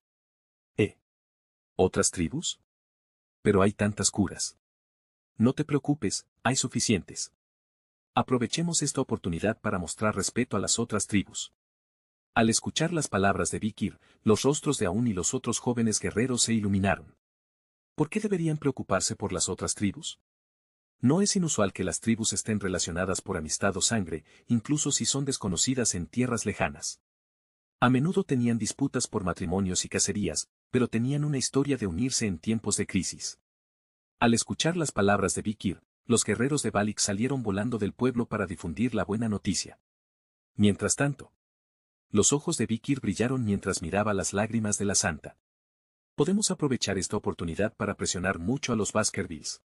S1: ¿Otras tribus? Pero hay tantas curas. No te preocupes, hay suficientes. Aprovechemos esta oportunidad para mostrar respeto a las otras tribus. Al escuchar las palabras de Vikir, los rostros de Aún y los otros jóvenes guerreros se iluminaron. ¿Por qué deberían preocuparse por las otras tribus? No es inusual que las tribus estén relacionadas por amistad o sangre, incluso si son desconocidas en tierras lejanas. A menudo tenían disputas por matrimonios y cacerías, pero tenían una historia de unirse en tiempos de crisis. Al escuchar las palabras de Vikir, los guerreros de Balik salieron volando del pueblo para difundir la buena noticia. Mientras tanto, los ojos de Vikir brillaron mientras miraba las lágrimas de la santa. Podemos aprovechar esta oportunidad para presionar mucho a los Baskervilles.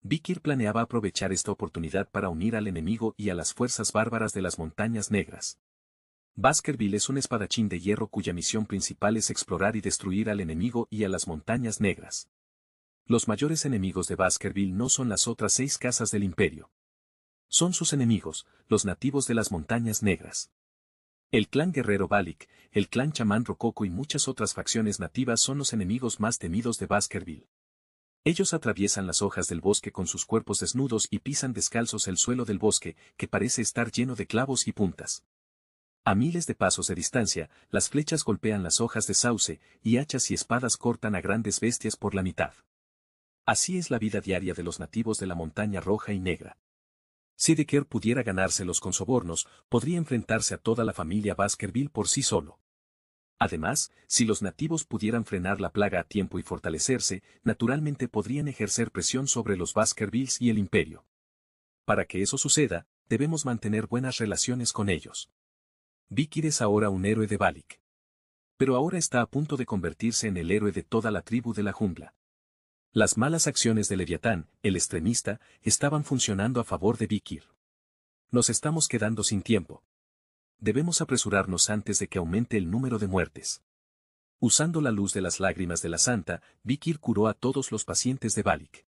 S1: Vikir planeaba aprovechar esta oportunidad para unir al enemigo y a las fuerzas bárbaras de las Montañas Negras. Baskerville es un espadachín de hierro cuya misión principal es explorar y destruir al enemigo y a las Montañas Negras. Los mayores enemigos de Baskerville no son las otras 6 casas del imperio. Son sus enemigos, los nativos de las Montañas Negras. El clan guerrero Balik, el clan chamán Rococo y muchas otras facciones nativas son los enemigos más temidos de Baskerville. Ellos atraviesan las hojas del bosque con sus cuerpos desnudos y pisan descalzos el suelo del bosque, que parece estar lleno de clavos y puntas. A miles de pasos de distancia, las flechas golpean las hojas de sauce, y hachas y espadas cortan a grandes bestias por la mitad. Así es la vida diaria de los nativos de la Montaña Roja y Negra. Si Decker pudiera ganárselos con sobornos, podría enfrentarse a toda la familia Baskerville por sí solo. Además, si los nativos pudieran frenar la plaga a tiempo y fortalecerse, naturalmente podrían ejercer presión sobre los Baskervilles y el imperio. Para que eso suceda, debemos mantener buenas relaciones con ellos. Vikir es ahora un héroe de Balik. Pero ahora está a punto de convertirse en el héroe de toda la tribu de la jungla. Las malas acciones de Leviatán, el extremista, estaban funcionando a favor de Vikir. Nos estamos quedando sin tiempo. Debemos apresurarnos antes de que aumente el número de muertes. Usando la luz de las lágrimas de la santa, Vikir curó a todos los pacientes de Balik.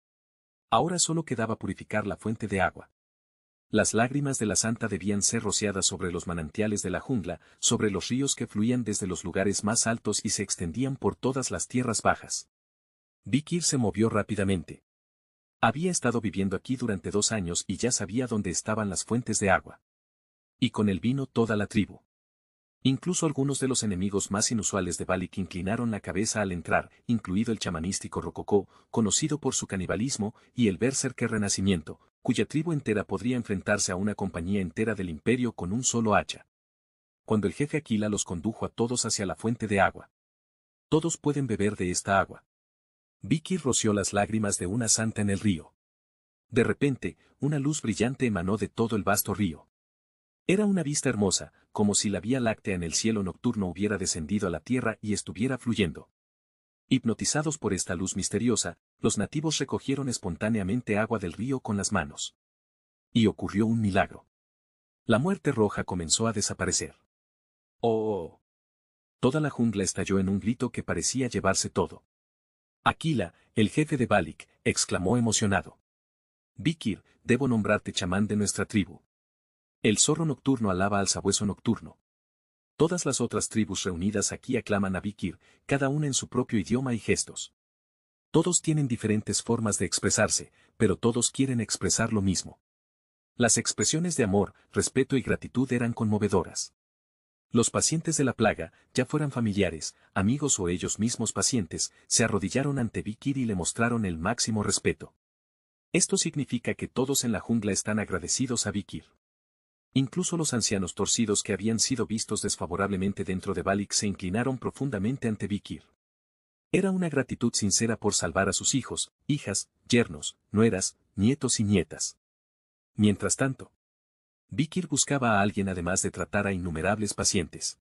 S1: Ahora solo quedaba purificar la fuente de agua. Las lágrimas de la santa debían ser rociadas sobre los manantiales de la jungla, sobre los ríos que fluían desde los lugares más altos y se extendían por todas las tierras bajas. Vikir se movió rápidamente. Había estado viviendo aquí durante 2 años y ya sabía dónde estaban las fuentes de agua. Y con él vino toda la tribu. Incluso algunos de los enemigos más inusuales de Balik inclinaron la cabeza al entrar, incluido el chamanístico Rococó, conocido por su canibalismo, y el Berserker Renacimiento, cuya tribu entera podría enfrentarse a una compañía entera del imperio con un solo hacha. Cuando el jefe Aquila los condujo a todos hacia la fuente de agua. Todos pueden beber de esta agua. Vikir roció las lágrimas de una santa en el río. De repente, una luz brillante emanó de todo el vasto río. Era una vista hermosa, como si la Vía Láctea en el cielo nocturno hubiera descendido a la tierra y estuviera fluyendo. Hipnotizados por esta luz misteriosa, los nativos recogieron espontáneamente agua del río con las manos. Y ocurrió un milagro. La muerte roja comenzó a desaparecer. ¡Oh! Toda la jungla estalló en un grito que parecía llevarse todo. Aquila, el jefe de Balik, exclamó emocionado. Vikir, debo nombrarte chamán de nuestra tribu. El zorro nocturno alaba al sabueso nocturno. Todas las otras tribus reunidas aquí aclaman a Vikir, cada una en su propio idioma y gestos. Todos tienen diferentes formas de expresarse, pero todos quieren expresar lo mismo. Las expresiones de amor, respeto y gratitud eran conmovedoras. Los pacientes de la plaga, ya fueran familiares, amigos o ellos mismos pacientes, se arrodillaron ante Vikir y le mostraron el máximo respeto. Esto significa que todos en la jungla están agradecidos a Vikir. Incluso los ancianos torcidos que habían sido vistos desfavorablemente dentro de Balik se inclinaron profundamente ante Vikir. Era una gratitud sincera por salvar a sus hijos, hijas, yernos, nueras, nietos y nietas. Mientras tanto, Vikir buscaba a alguien además de tratar a innumerables pacientes.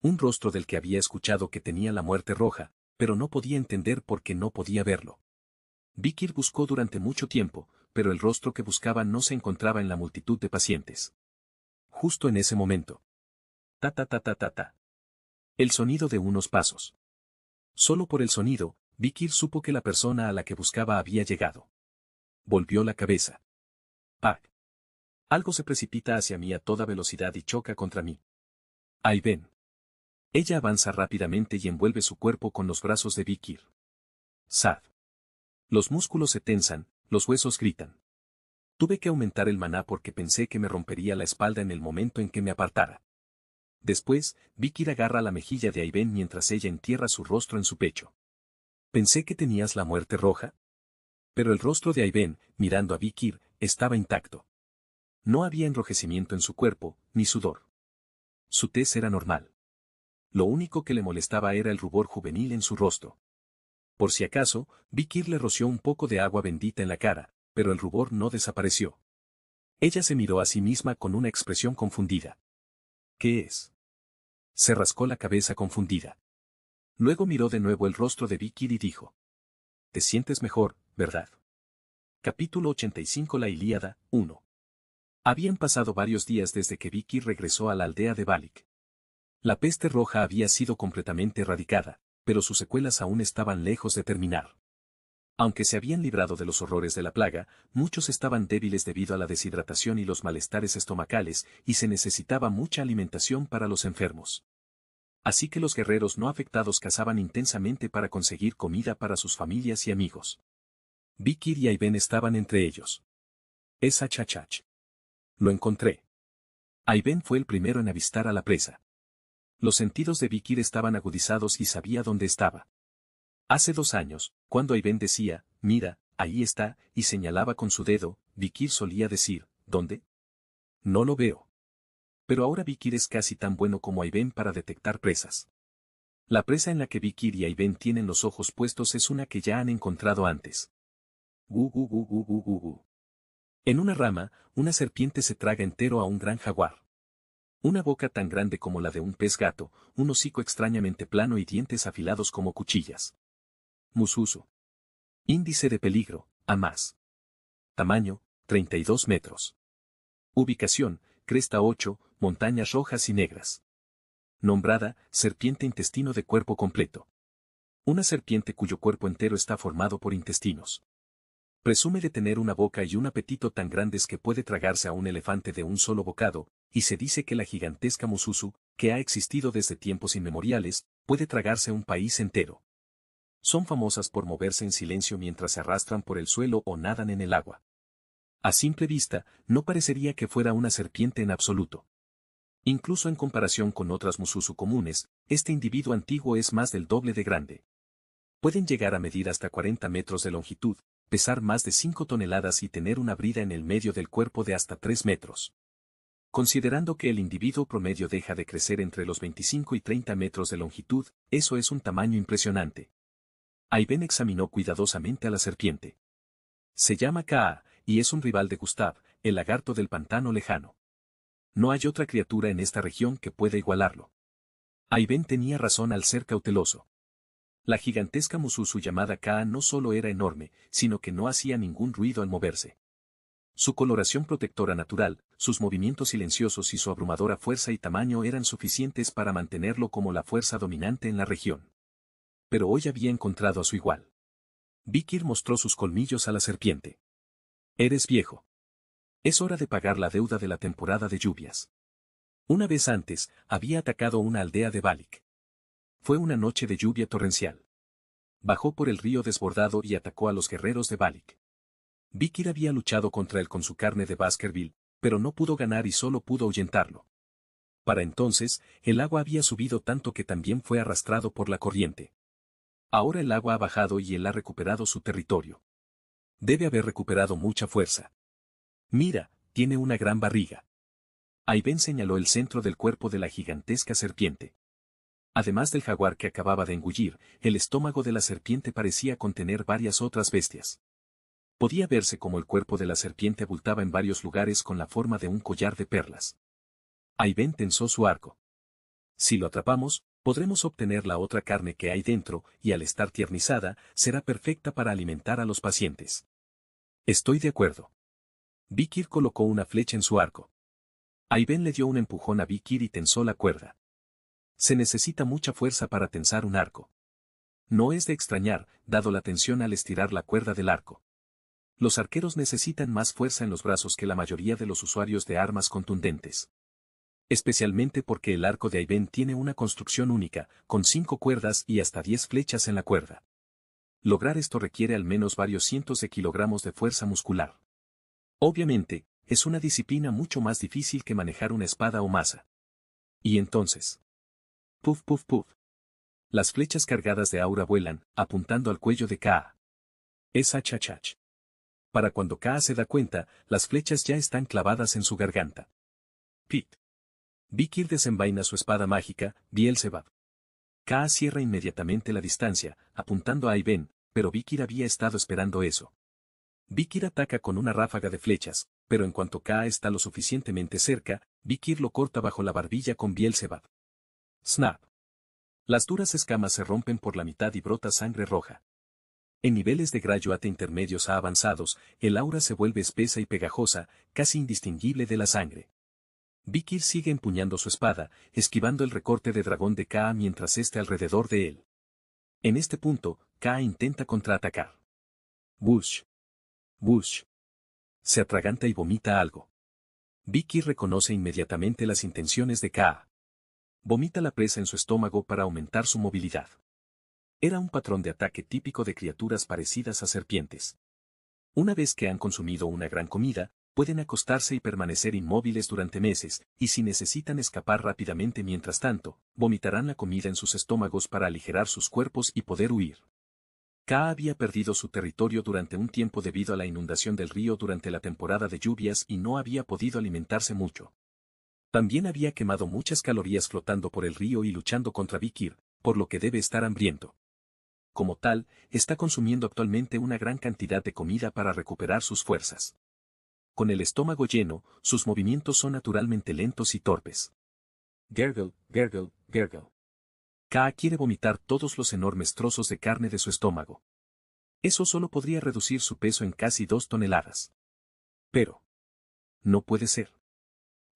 S1: Un rostro del que había escuchado que tenía la muerte roja, pero no podía entender por qué no podía verlo. Vikir buscó durante mucho tiempo, pero el rostro que buscaba no se encontraba en la multitud de pacientes. Justo en ese momento. Ta ta ta ta ta ta. El sonido de unos pasos. Solo por el sonido, Vikir supo que la persona a la que buscaba había llegado. Volvió la cabeza. ¡Pac! Algo se precipita hacia mí a toda velocidad y choca contra mí. ¡Ahí ven! Ella avanza rápidamente y envuelve su cuerpo con los brazos de Vikir. ¡Sad! Los músculos se tensan, los huesos gritan. Tuve que aumentar el maná porque pensé que me rompería la espalda en el momento en que me apartara. Después, Vikir agarra la mejilla de Aiben mientras ella entierra su rostro en su pecho. Pensé que tenías la muerte roja. Pero el rostro de Aiben, mirando a Vikir, estaba intacto. No había enrojecimiento en su cuerpo, ni sudor. Su tez era normal. Lo único que le molestaba era el rubor juvenil en su rostro. Por si acaso, Vikir le roció un poco de agua bendita en la cara, pero el rubor no desapareció. Ella se miró a sí misma con una expresión confundida. ¿Qué es? Se rascó la cabeza confundida. Luego miró de nuevo el rostro de Vikir y dijo. Te sientes mejor, ¿verdad? Capítulo 85. La Ilíada, 1. Habían pasado varios días desde que Vikir regresó a la aldea de Balik. La peste roja había sido completamente erradicada, pero sus secuelas aún estaban lejos de terminar. Aunque se habían librado de los horrores de la plaga, muchos estaban débiles debido a la deshidratación y los malestares estomacales, y se necesitaba mucha alimentación para los enfermos. Así que los guerreros no afectados cazaban intensamente para conseguir comida para sus familias y amigos. Vikir y Aiben estaban entre ellos. Es achachach. Lo encontré. Aiben fue el primero en avistar a la presa. Los sentidos de Vikir estaban agudizados y sabía dónde estaba. Hace 2 años, cuando Aiben decía, mira, ahí está, y señalaba con su dedo, Vikir solía decir, ¿dónde? No lo veo. Pero ahora Vikir es casi tan bueno como Aiben para detectar presas. La presa en la que Vikir y Aiben tienen los ojos puestos es una que ya han encontrado antes. Gu gu gu gu gu gu gu. En una rama, una serpiente se traga entero a un gran jaguar. Una boca tan grande como la de un pez gato, un hocico extrañamente plano y dientes afilados como cuchillas. Mususu. Índice de peligro, A+. Tamaño, 32 metros. Ubicación, cresta 8, montañas rojas y negras. Nombrada, serpiente intestino de cuerpo completo. Una serpiente cuyo cuerpo entero está formado por intestinos. Presume de tener una boca y un apetito tan grandes que puede tragarse a un elefante de un solo bocado, y se dice que la gigantesca Mususu, que ha existido desde tiempos inmemoriales, puede tragarse un país entero. Son famosas por moverse en silencio mientras se arrastran por el suelo o nadan en el agua. A simple vista, no parecería que fuera una serpiente en absoluto. Incluso en comparación con otras Mususu comunes, este individuo antiguo es más del doble de grande. Pueden llegar a medir hasta 40 metros de longitud, pesar más de 5 toneladas y tener una brida en el medio del cuerpo de hasta 3 metros. Considerando que el individuo promedio deja de crecer entre los 25 y 30 metros de longitud, eso es un tamaño impresionante. Aiben examinó cuidadosamente a la serpiente. Se llama Kaa, y es un rival de Gustav, el lagarto del pantano lejano. No hay otra criatura en esta región que pueda igualarlo. Aiben tenía razón al ser cauteloso. La gigantesca Mususu llamada Kaa no solo era enorme, sino que no hacía ningún ruido al moverse. Su coloración protectora natural, sus movimientos silenciosos y su abrumadora fuerza y tamaño eran suficientes para mantenerlo como la fuerza dominante en la región. Pero hoy había encontrado a su igual. Vikir mostró sus colmillos a la serpiente. Eres viejo. Es hora de pagar la deuda de la temporada de lluvias. Una vez antes, había atacado una aldea de Balik. Fue una noche de lluvia torrencial. Bajó por el río desbordado y atacó a los guerreros de Balik. Vikir había luchado contra él con su carne de Baskerville, pero no pudo ganar y solo pudo ahuyentarlo. Para entonces, el agua había subido tanto que también fue arrastrado por la corriente. Ahora el agua ha bajado y él ha recuperado su territorio. Debe haber recuperado mucha fuerza. Mira, tiene una gran barriga. Aiben señaló el centro del cuerpo de la gigantesca serpiente. Además del jaguar que acababa de engullir, el estómago de la serpiente parecía contener varias otras bestias. Podía verse como el cuerpo de la serpiente abultaba en varios lugares con la forma de un collar de perlas. Aiben tensó su arco. Si lo atrapamos, Podremos obtener la otra carne que hay dentro y al estar tiernizada, será perfecta para alimentar a los pacientes. Estoy de acuerdo. Vikir colocó una flecha en su arco. Ayben le dio un empujón a Vikir y tensó la cuerda. Se necesita mucha fuerza para tensar un arco. No es de extrañar, dado la tensión al estirar la cuerda del arco. Los arqueros necesitan más fuerza en los brazos que la mayoría de los usuarios de armas contundentes. Especialmente porque el arco de Ayben tiene una construcción única, con 5 cuerdas y hasta 10 flechas en la cuerda. Lograr esto requiere al menos varios cientos de kilogramos de fuerza muscular. Obviamente, es una disciplina mucho más difícil que manejar una espada o maza. Y entonces. Puf puf puf. Las flechas cargadas de aura vuelan, apuntando al cuello de Kaa. Es achachach. Para cuando Kaa se da cuenta, las flechas ya están clavadas en su garganta. Pit. Vikir desenvaina su espada mágica, Bielzebub. Kaa cierra inmediatamente la distancia, apuntando a Ayben, pero Vikir había estado esperando eso. Vikir ataca con una ráfaga de flechas, pero en cuanto Kaa está lo suficientemente cerca, Vikir lo corta bajo la barbilla con Bielzebub. Snap. Las duras escamas se rompen por la mitad y brota sangre roja. En niveles de Grayuate intermedios a avanzados, el aura se vuelve espesa y pegajosa, casi indistinguible de la sangre. Vikir sigue empuñando su espada, esquivando el recorte de dragón de Kaa mientras esté alrededor de él. En este punto, Kaa intenta contraatacar. Bush. Bush. Se atraganta y vomita algo. Vikir reconoce inmediatamente las intenciones de Kaa. Vomita la presa en su estómago para aumentar su movilidad. Era un patrón de ataque típico de criaturas parecidas a serpientes. Una vez que han consumido una gran comida, pueden acostarse y permanecer inmóviles durante meses, y si necesitan escapar rápidamente mientras tanto, vomitarán la comida en sus estómagos para aligerar sus cuerpos y poder huir. Kaa había perdido su territorio durante un tiempo debido a la inundación del río durante la temporada de lluvias y no había podido alimentarse mucho. También había quemado muchas calorías flotando por el río y luchando contra Vikir, por lo que debe estar hambriento. Como tal, está consumiendo actualmente una gran cantidad de comida para recuperar sus fuerzas. Con el estómago lleno, sus movimientos son naturalmente lentos y torpes. Gurgle, gurgle, gurgle. Kaa quiere vomitar todos los enormes trozos de carne de su estómago. Eso solo podría reducir su peso en casi 2 toneladas. Pero. No puede ser.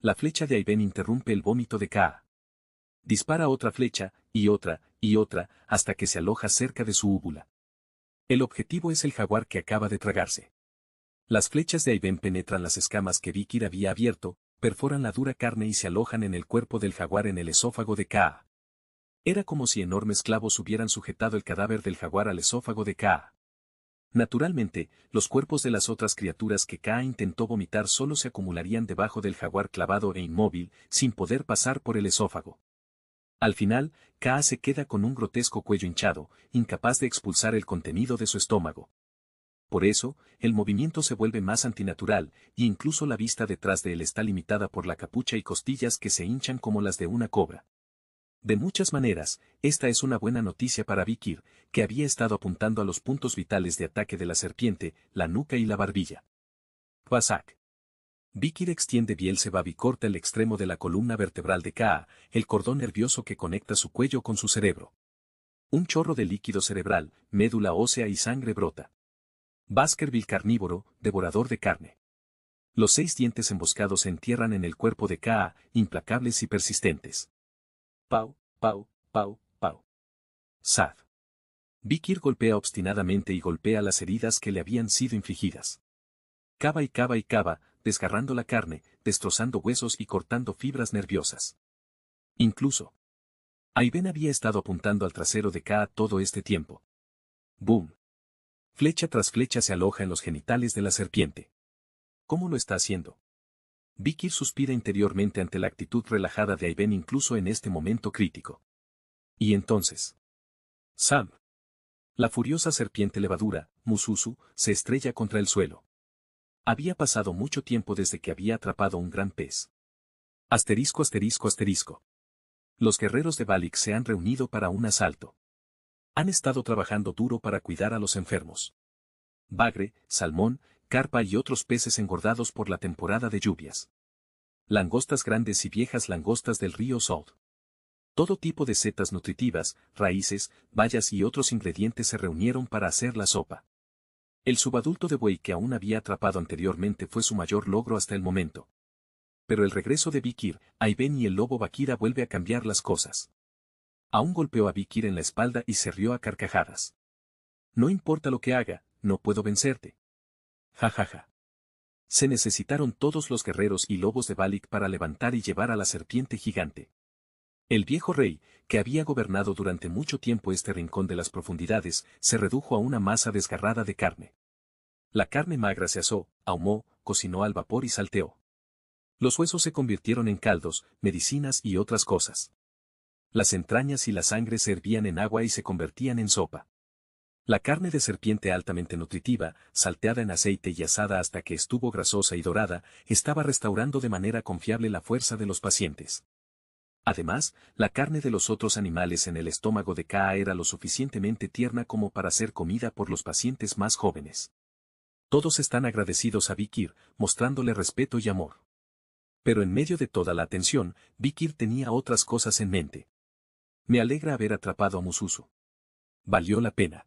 S1: La flecha de Ayben interrumpe el vómito de Kaa. Dispara otra flecha, y otra, hasta que se aloja cerca de su úvula. El objetivo es el jaguar que acaba de tragarse. Las flechas de Ayben penetran las escamas que Vikir había abierto, perforan la dura carne y se alojan en el cuerpo del jaguar en el esófago de Kaa. Era como si enormes clavos hubieran sujetado el cadáver del jaguar al esófago de Kaa. Naturalmente, los cuerpos de las otras criaturas que Kaa intentó vomitar solo se acumularían debajo del jaguar clavado e inmóvil, sin poder pasar por el esófago. Al final, Kaa se queda con un grotesco cuello hinchado, incapaz de expulsar el contenido de su estómago. Por eso, el movimiento se vuelve más antinatural, y incluso la vista detrás de él está limitada por la capucha y costillas que se hinchan como las de una cobra. De muchas maneras, esta es una buena noticia para Vikir, que había estado apuntando a los puntos vitales de ataque de la serpiente, la nuca y la barbilla. Quasak. Vikir extiende Bielzebub y corta el extremo de la columna vertebral de Kaa, el cordón nervioso que conecta su cuello con su cerebro. Un chorro de líquido cerebral, médula ósea y sangre brota. Baskerville carnívoro, devorador de carne. Los 6 dientes emboscados se entierran en el cuerpo de Kaa, implacables y persistentes. Pau, pau, pau, pau. Sad. Vikir golpea obstinadamente y golpea las heridas que le habían sido infligidas. Cava y cava y cava, desgarrando la carne, destrozando huesos y cortando fibras nerviosas. Incluso. Ayben había estado apuntando al trasero de Kaa todo este tiempo. ¡Boom! Flecha tras flecha se aloja en los genitales de la serpiente. ¿Cómo lo está haciendo? Vikir suspira interiormente ante la actitud relajada de Ayben incluso en este momento crítico. Y entonces. ¡Sam! La furiosa serpiente levadura, Mususu, se estrella contra el suelo. Había pasado mucho tiempo desde que había atrapado un gran pez. Asterisco asterisco asterisco. Los guerreros de Balik se han reunido para un asalto. Han estado trabajando duro para cuidar a los enfermos. Bagre, salmón, carpa y otros peces engordados por la temporada de lluvias. Langostas grandes y viejas langostas del río Salt. Todo tipo de setas nutritivas, raíces, bayas y otros ingredientes se reunieron para hacer la sopa. El subadulto de buey que aún había atrapado anteriormente fue su mayor logro hasta el momento. Pero el regreso de Vikir, Ayben y el lobo Bakira vuelve a cambiar las cosas. Aún golpeó a Vikir en la espalda y se rió a carcajadas. No importa lo que haga, no puedo vencerte. Ja ja ja. Se necesitaron todos los guerreros y lobos de Balik para levantar y llevar a la serpiente gigante. El viejo rey, que había gobernado durante mucho tiempo este rincón de las profundidades, se redujo a una masa desgarrada de carne. La carne magra se asó, ahumó, cocinó al vapor y salteó. Los huesos se convirtieron en caldos, medicinas y otras cosas. Las entrañas y la sangre se hervían en agua y se convertían en sopa. La carne de serpiente altamente nutritiva, salteada en aceite y asada hasta que estuvo grasosa y dorada, estaba restaurando de manera confiable la fuerza de los pacientes. Además, la carne de los otros animales en el estómago de Kaa era lo suficientemente tierna como para ser comida por los pacientes más jóvenes. Todos están agradecidos a Vikir, mostrándole respeto y amor. Pero en medio de toda la atención, Vikir tenía otras cosas en mente. Me alegra haber atrapado a Mususu. Valió la pena.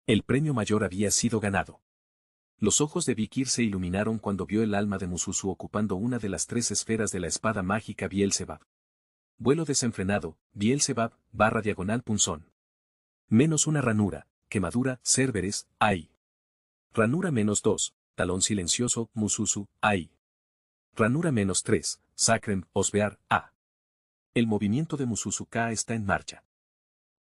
S1: El premio mayor había sido ganado. Los ojos de Vikir se iluminaron cuando vio el alma de Mususu ocupando una de las 3 esferas de la espada mágica Bielzebub. Vuelo desenfrenado, Bielzebub, /diagonal punzón. Menos una ranura, quemadura, Cerberus, ay. Ranura -2, talón silencioso, Mususu, ay. Ranura -3, Sacrem, Osbear, a. El movimiento de Mususu K está en marcha.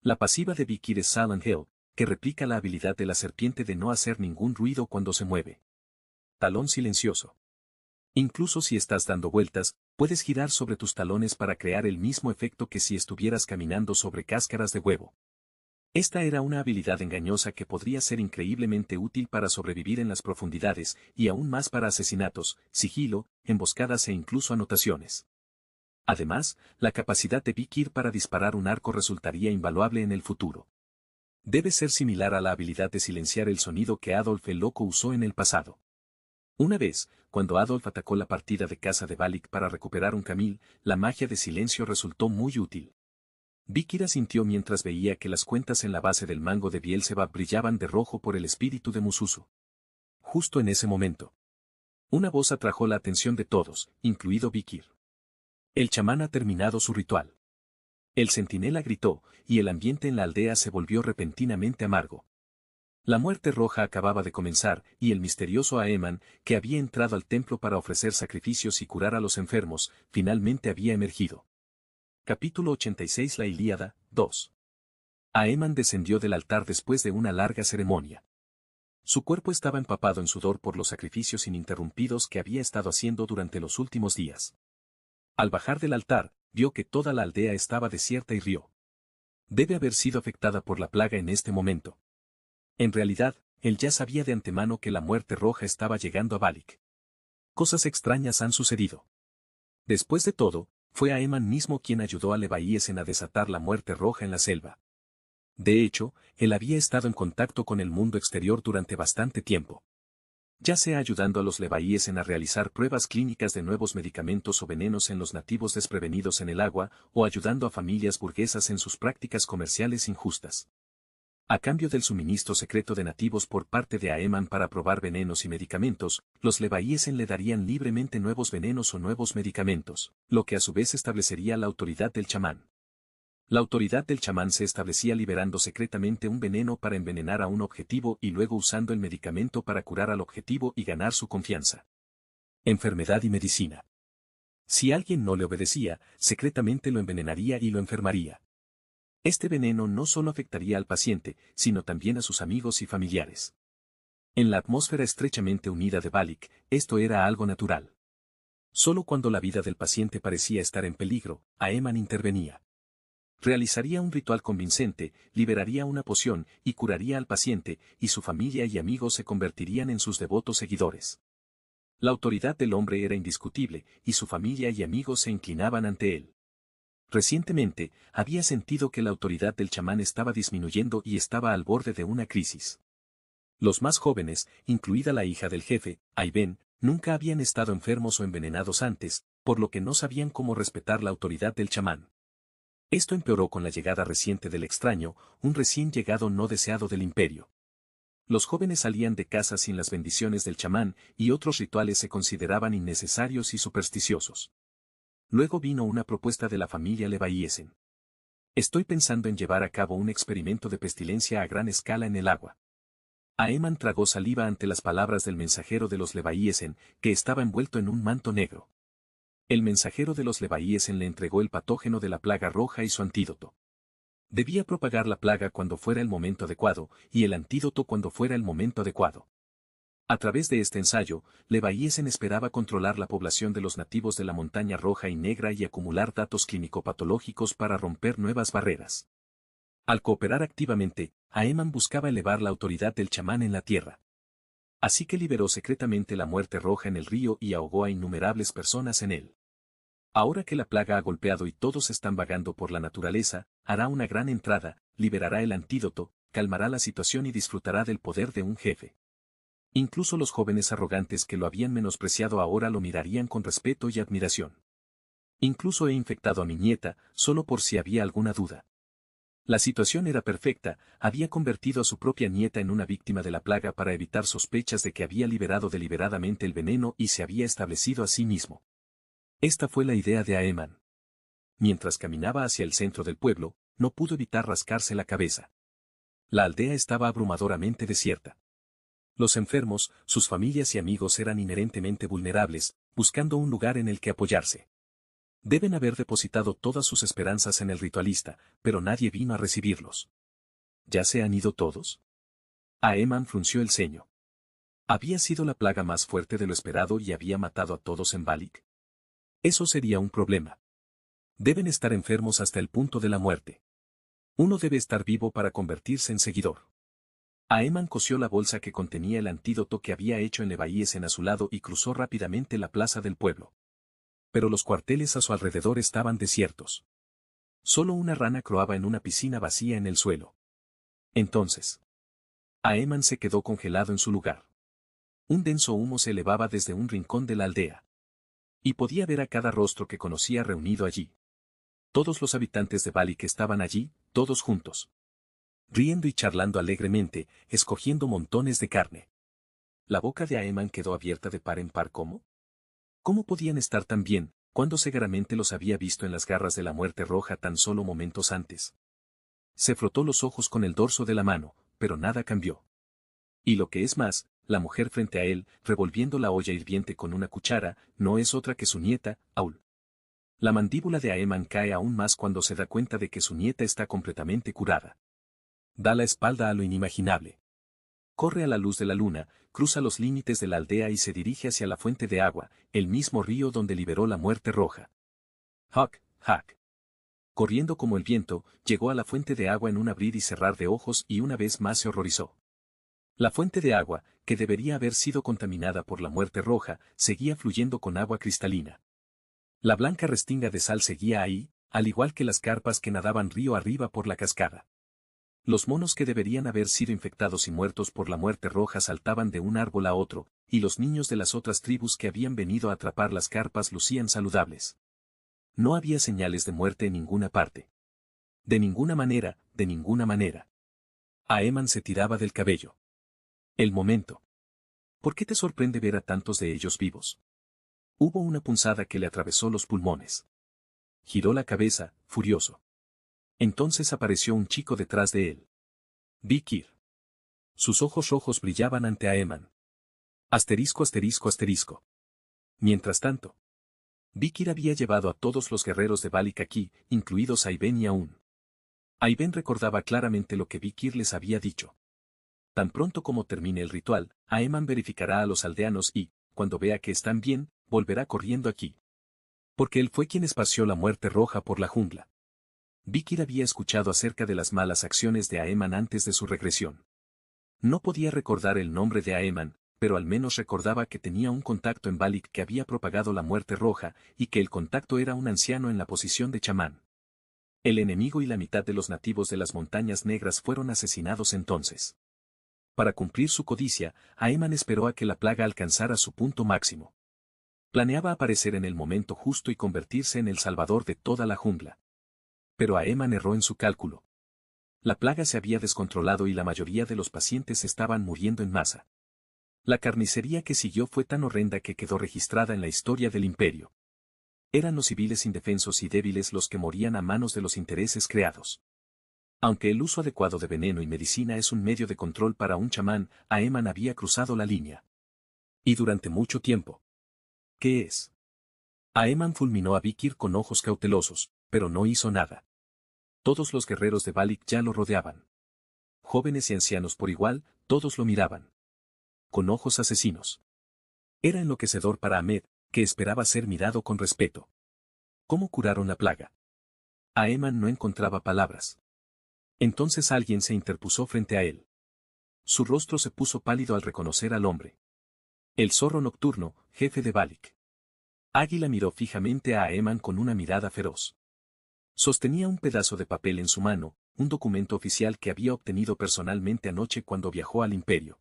S1: La pasiva de Vikir es Silent Hill, que replica la habilidad de la serpiente de no hacer ningún ruido cuando se mueve. Talón silencioso. Incluso si estás dando vueltas, puedes girar sobre tus talones para crear el mismo efecto que si estuvieras caminando sobre cáscaras de huevo. Esta era una habilidad engañosa que podría ser increíblemente útil para sobrevivir en las profundidades, y aún más para asesinatos, sigilo, emboscadas e incluso anotaciones. Además, la capacidad de Vikir para disparar un arco resultaría invaluable en el futuro. Debe ser similar a la habilidad de silenciar el sonido que Adolf el Loco usó en el pasado. Una vez, cuando Adolf atacó la partida de caza de Balik para recuperar un camil, la magia de silencio resultó muy útil. Vikir asintió mientras veía que las cuentas en la base del mango de Bielzebub brillaban de rojo por el espíritu de Mususu. Justo en ese momento, una voz atrajo la atención de todos, incluido Vikir. El chamán ha terminado su ritual. El centinela gritó, y el ambiente en la aldea se volvió repentinamente amargo. La muerte roja acababa de comenzar, y el misterioso Aeman, que había entrado al templo para ofrecer sacrificios y curar a los enfermos, finalmente había emergido. Capítulo 86 La Ilíada, 2. Aeman descendió del altar después de una larga ceremonia. Su cuerpo estaba empapado en sudor por los sacrificios ininterrumpidos que había estado haciendo durante los últimos días. Al bajar del altar, vio que toda la aldea estaba desierta y rió. Debe haber sido afectada por la plaga en este momento. En realidad, él ya sabía de antemano que la muerte roja estaba llegando a Balik. Cosas extrañas han sucedido. Después de todo, fue Aeman mismo quien ayudó a Levaíesen a desatar la muerte roja en la selva. De hecho, él había estado en contacto con el mundo exterior durante bastante tiempo. Ya sea ayudando a los Levaíesen a realizar pruebas clínicas de nuevos medicamentos o venenos en los nativos desprevenidos en el agua, o ayudando a familias burguesas en sus prácticas comerciales injustas. A cambio del suministro secreto de nativos por parte de Aeman para probar venenos y medicamentos, los Levaíesen le darían libremente nuevos venenos o nuevos medicamentos, lo que a su vez establecería la autoridad del chamán. La autoridad del chamán se establecía liberando secretamente un veneno para envenenar a un objetivo y luego usando el medicamento para curar al objetivo y ganar su confianza. Enfermedad y medicina. Si alguien no le obedecía, secretamente lo envenenaría y lo enfermaría. Este veneno no solo afectaría al paciente, sino también a sus amigos y familiares. En la atmósfera estrechamente unida de Balik, esto era algo natural. Solo cuando la vida del paciente parecía estar en peligro, Aeman intervenía. Realizaría un ritual convincente, liberaría una poción y curaría al paciente, y su familia y amigos se convertirían en sus devotos seguidores. La autoridad del hombre era indiscutible, y su familia y amigos se inclinaban ante él. Recientemente, había sentido que la autoridad del chamán estaba disminuyendo y estaba al borde de una crisis. Los más jóvenes, incluida la hija del jefe, Ayben, nunca habían estado enfermos o envenenados antes, por lo que no sabían cómo respetar la autoridad del chamán. Esto empeoró con la llegada reciente del extraño, un recién llegado no deseado del imperio. Los jóvenes salían de casa sin las bendiciones del chamán y otros rituales se consideraban innecesarios y supersticiosos. Luego vino una propuesta de la familia Levahiesen. Estoy pensando en llevar a cabo un experimento de pestilencia a gran escala en el agua. Aemon tragó saliva ante las palabras del mensajero de los Levahiesen, que estaba envuelto en un manto negro. El mensajero de los Levahiesen le entregó el patógeno de la plaga roja y su antídoto. Debía propagar la plaga cuando fuera el momento adecuado, y el antídoto cuando fuera el momento adecuado. A través de este ensayo, Levahiesen esperaba controlar la población de los nativos de la montaña roja y negra y acumular datos clínico-patológicos para romper nuevas barreras. Al cooperar activamente, Aemon buscaba elevar la autoridad del chamán en la tierra. Así que liberó secretamente la muerte roja en el río y ahogó a innumerables personas en él. Ahora que la plaga ha golpeado y todos están vagando por la naturaleza, hará una gran entrada, liberará el antídoto, calmará la situación y disfrutará del poder de un jefe. Incluso los jóvenes arrogantes que lo habían menospreciado ahora lo mirarían con respeto y admiración. Incluso he infectado a mi nieta, solo por si había alguna duda. La situación era perfecta, había convertido a su propia nieta en una víctima de la plaga para evitar sospechas de que había liberado deliberadamente el veneno y se había establecido a sí mismo. Esta fue la idea de Aemon. Mientras caminaba hacia el centro del pueblo, no pudo evitar rascarse la cabeza. La aldea estaba abrumadoramente desierta. Los enfermos, sus familias y amigos eran inherentemente vulnerables, buscando un lugar en el que apoyarse. Deben haber depositado todas sus esperanzas en el ritualista, pero nadie vino a recibirlos. ¿Ya se han ido todos? Aemon frunció el ceño. ¿Había sido la plaga más fuerte de lo esperado y había matado a todos en Balik? Eso sería un problema. Deben estar enfermos hasta el punto de la muerte. Uno debe estar vivo para convertirse en seguidor. Aemon cosió la bolsa que contenía el antídoto que había hecho en Levahiesen a su lado y cruzó rápidamente la plaza del pueblo. Pero los cuarteles a su alrededor estaban desiertos. Solo una rana croaba en una piscina vacía en el suelo. Entonces, Aemon se quedó congelado en su lugar. Un denso humo se elevaba desde un rincón de la aldea. Y podía ver a cada rostro que conocía reunido allí. Todos los habitantes de Balik estaban allí, todos juntos. Riendo y charlando alegremente, escogiendo montones de carne. La boca de Aemon quedó abierta de par en par. ¿Cómo? ¿Cómo podían estar tan bien, cuando seguramente los había visto en las garras de la muerte roja tan solo momentos antes? Se frotó los ojos con el dorso de la mano, pero nada cambió. Y lo que es más, la mujer frente a él, revolviendo la olla hirviente con una cuchara, no es otra que su nieta, Aul. La mandíbula de Aemon cae aún más cuando se da cuenta de que su nieta está completamente curada. Da la espalda a lo inimaginable. Corre a la luz de la luna, cruza los límites de la aldea y se dirige hacia la fuente de agua, el mismo río donde liberó la muerte roja. Huck, Huck. Corriendo como el viento, llegó a la fuente de agua en un abrir y cerrar de ojos y una vez más se horrorizó. La fuente de agua, que debería haber sido contaminada por la muerte roja, seguía fluyendo con agua cristalina. La blanca restinga de sal seguía ahí, al igual que las carpas que nadaban río arriba por la cascada. Los monos que deberían haber sido infectados y muertos por la muerte roja saltaban de un árbol a otro, y los niños de las otras tribus que habían venido a atrapar las carpas lucían saludables. No había señales de muerte en ninguna parte. De ninguna manera, de ninguna manera. Aemon se tiraba del cabello. El momento. ¿Por qué te sorprende ver a tantos de ellos vivos? Hubo una punzada que le atravesó los pulmones. Giró la cabeza, furioso. Entonces apareció un chico detrás de él. Vikir. Sus ojos rojos brillaban ante Aemon. Asterisco asterisco asterisco. Mientras tanto, Vikir había llevado a todos los guerreros de Balik aquí, incluidos Aiben y Aun. Aiben recordaba claramente lo que Vikir les había dicho. Tan pronto como termine el ritual, Aemon verificará a los aldeanos y, cuando vea que están bien, volverá corriendo aquí. Porque él fue quien esparció la muerte roja por la jungla. Vikir había escuchado acerca de las malas acciones de Aemon antes de su regresión. No podía recordar el nombre de Aemon, pero al menos recordaba que tenía un contacto en Balik que había propagado la muerte roja, y que el contacto era un anciano en la posición de chamán. El enemigo y la mitad de los nativos de las montañas negras fueron asesinados entonces. Para cumplir su codicia, Aemon esperó a que la plaga alcanzara su punto máximo. Planeaba aparecer en el momento justo y convertirse en el salvador de toda la jungla. Pero Aeman erró en su cálculo. La plaga se había descontrolado y la mayoría de los pacientes estaban muriendo en masa. La carnicería que siguió fue tan horrenda que quedó registrada en la historia del imperio. Eran los civiles indefensos y débiles los que morían a manos de los intereses creados. Aunque el uso adecuado de veneno y medicina es un medio de control para un chamán, Aeman había cruzado la línea. Y durante mucho tiempo. ¿Qué es? Aeman fulminó a Vikir con ojos cautelosos, pero no hizo nada. Todos los guerreros de Balik ya lo rodeaban. Jóvenes y ancianos por igual, todos lo miraban. Con ojos asesinos. Era enloquecedor para Ahmed, que esperaba ser mirado con respeto. ¿Cómo curaron la plaga? Aeman no encontraba palabras. Entonces alguien se interpuso frente a él. Su rostro se puso pálido al reconocer al hombre. El zorro nocturno, jefe de Balik. Águila miró fijamente a Aeman con una mirada feroz. Sostenía un pedazo de papel en su mano, un documento oficial que había obtenido personalmente anoche cuando viajó al imperio.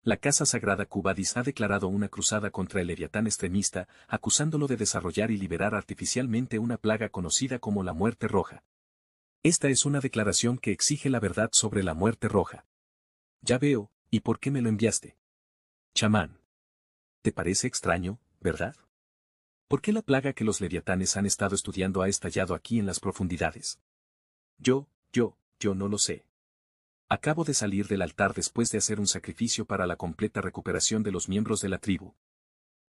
S1: La Casa Sagrada Qubadis ha declarado una cruzada contra el Leviatán extremista, acusándolo de desarrollar y liberar artificialmente una plaga conocida como la Muerte Roja. Esta es una declaración que exige la verdad sobre la Muerte Roja. Ya veo, ¿y por qué me lo enviaste? Chamán. ¿Te parece extraño, verdad? ¿Por qué la plaga que los leviatanes han estado estudiando ha estallado aquí en las profundidades? Yo no lo sé. Acabo de salir del altar después de hacer un sacrificio para la completa recuperación de los miembros de la tribu.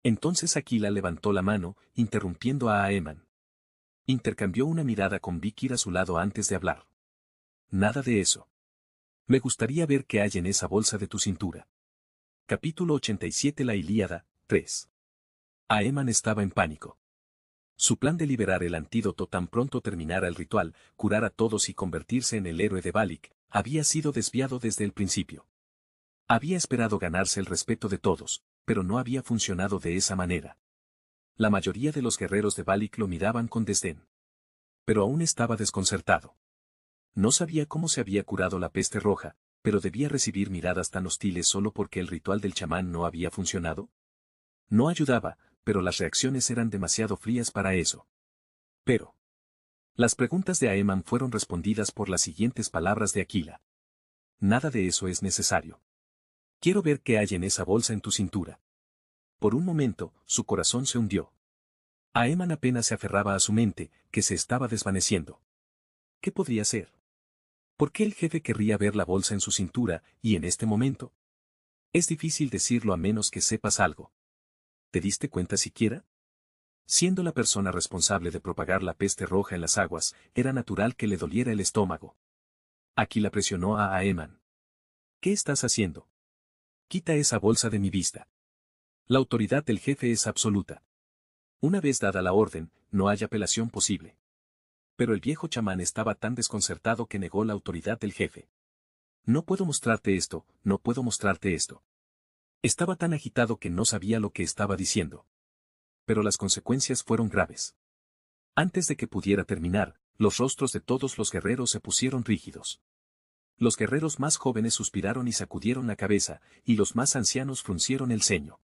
S1: Entonces Aquila levantó la mano, interrumpiendo a Aeman. Intercambió una mirada con Vikir a su lado antes de hablar. Nada de eso. Me gustaría ver qué hay en esa bolsa de tu cintura. Capítulo 87. La Ilíada, 3. Aeman estaba en pánico. Su plan de liberar el antídoto tan pronto terminara el ritual, curar a todos y convertirse en el héroe de Balik, había sido desviado desde el principio. Había esperado ganarse el respeto de todos, pero no había funcionado de esa manera. La mayoría de los guerreros de Balik lo miraban con desdén. Pero aún estaba desconcertado. No sabía cómo se había curado la peste roja, pero debía recibir miradas tan hostiles solo porque el ritual del chamán no había funcionado. No ayudaba, pero las reacciones eran demasiado frías para eso. Pero las preguntas de Aeman fueron respondidas por las siguientes palabras de Aquila. Nada de eso es necesario. Quiero ver qué hay en esa bolsa en tu cintura. Por un momento, su corazón se hundió. Aeman apenas se aferraba a su mente, que se estaba desvaneciendo. ¿Qué podría ser? ¿Por qué el jefe querría ver la bolsa en su cintura, y en este momento? Es difícil decirlo a menos que sepas algo. ¿Te diste cuenta siquiera? Siendo la persona responsable de propagar la peste roja en las aguas, era natural que le doliera el estómago. Aquila presionó a Aeman. ¿Qué estás haciendo? Quita esa bolsa de mi vista. La autoridad del jefe es absoluta. Una vez dada la orden, no hay apelación posible. Pero el viejo chamán estaba tan desconcertado que negó la autoridad del jefe. No puedo mostrarte esto, no puedo mostrarte esto. Estaba tan agitado que no sabía lo que estaba diciendo. Pero las consecuencias fueron graves. Antes de que pudiera terminar, los rostros de todos los guerreros se pusieron rígidos. Los guerreros más jóvenes suspiraron y sacudieron la cabeza, y los más ancianos fruncieron el ceño.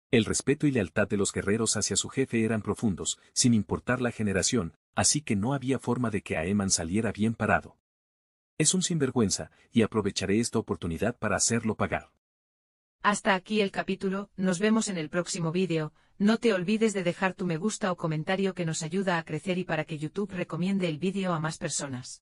S1: El respeto y lealtad de los guerreros hacia su jefe eran profundos, sin importar la generación, así que no había forma de que Aeman saliera bien parado. Es un sinvergüenza, y aprovecharé esta oportunidad para hacerlo pagar.
S2: Hasta aquí el capítulo, nos vemos en el próximo vídeo. No te olvides de dejar tu me gusta o comentario que nos ayuda a crecer y para que YouTube recomiende el vídeo a más personas.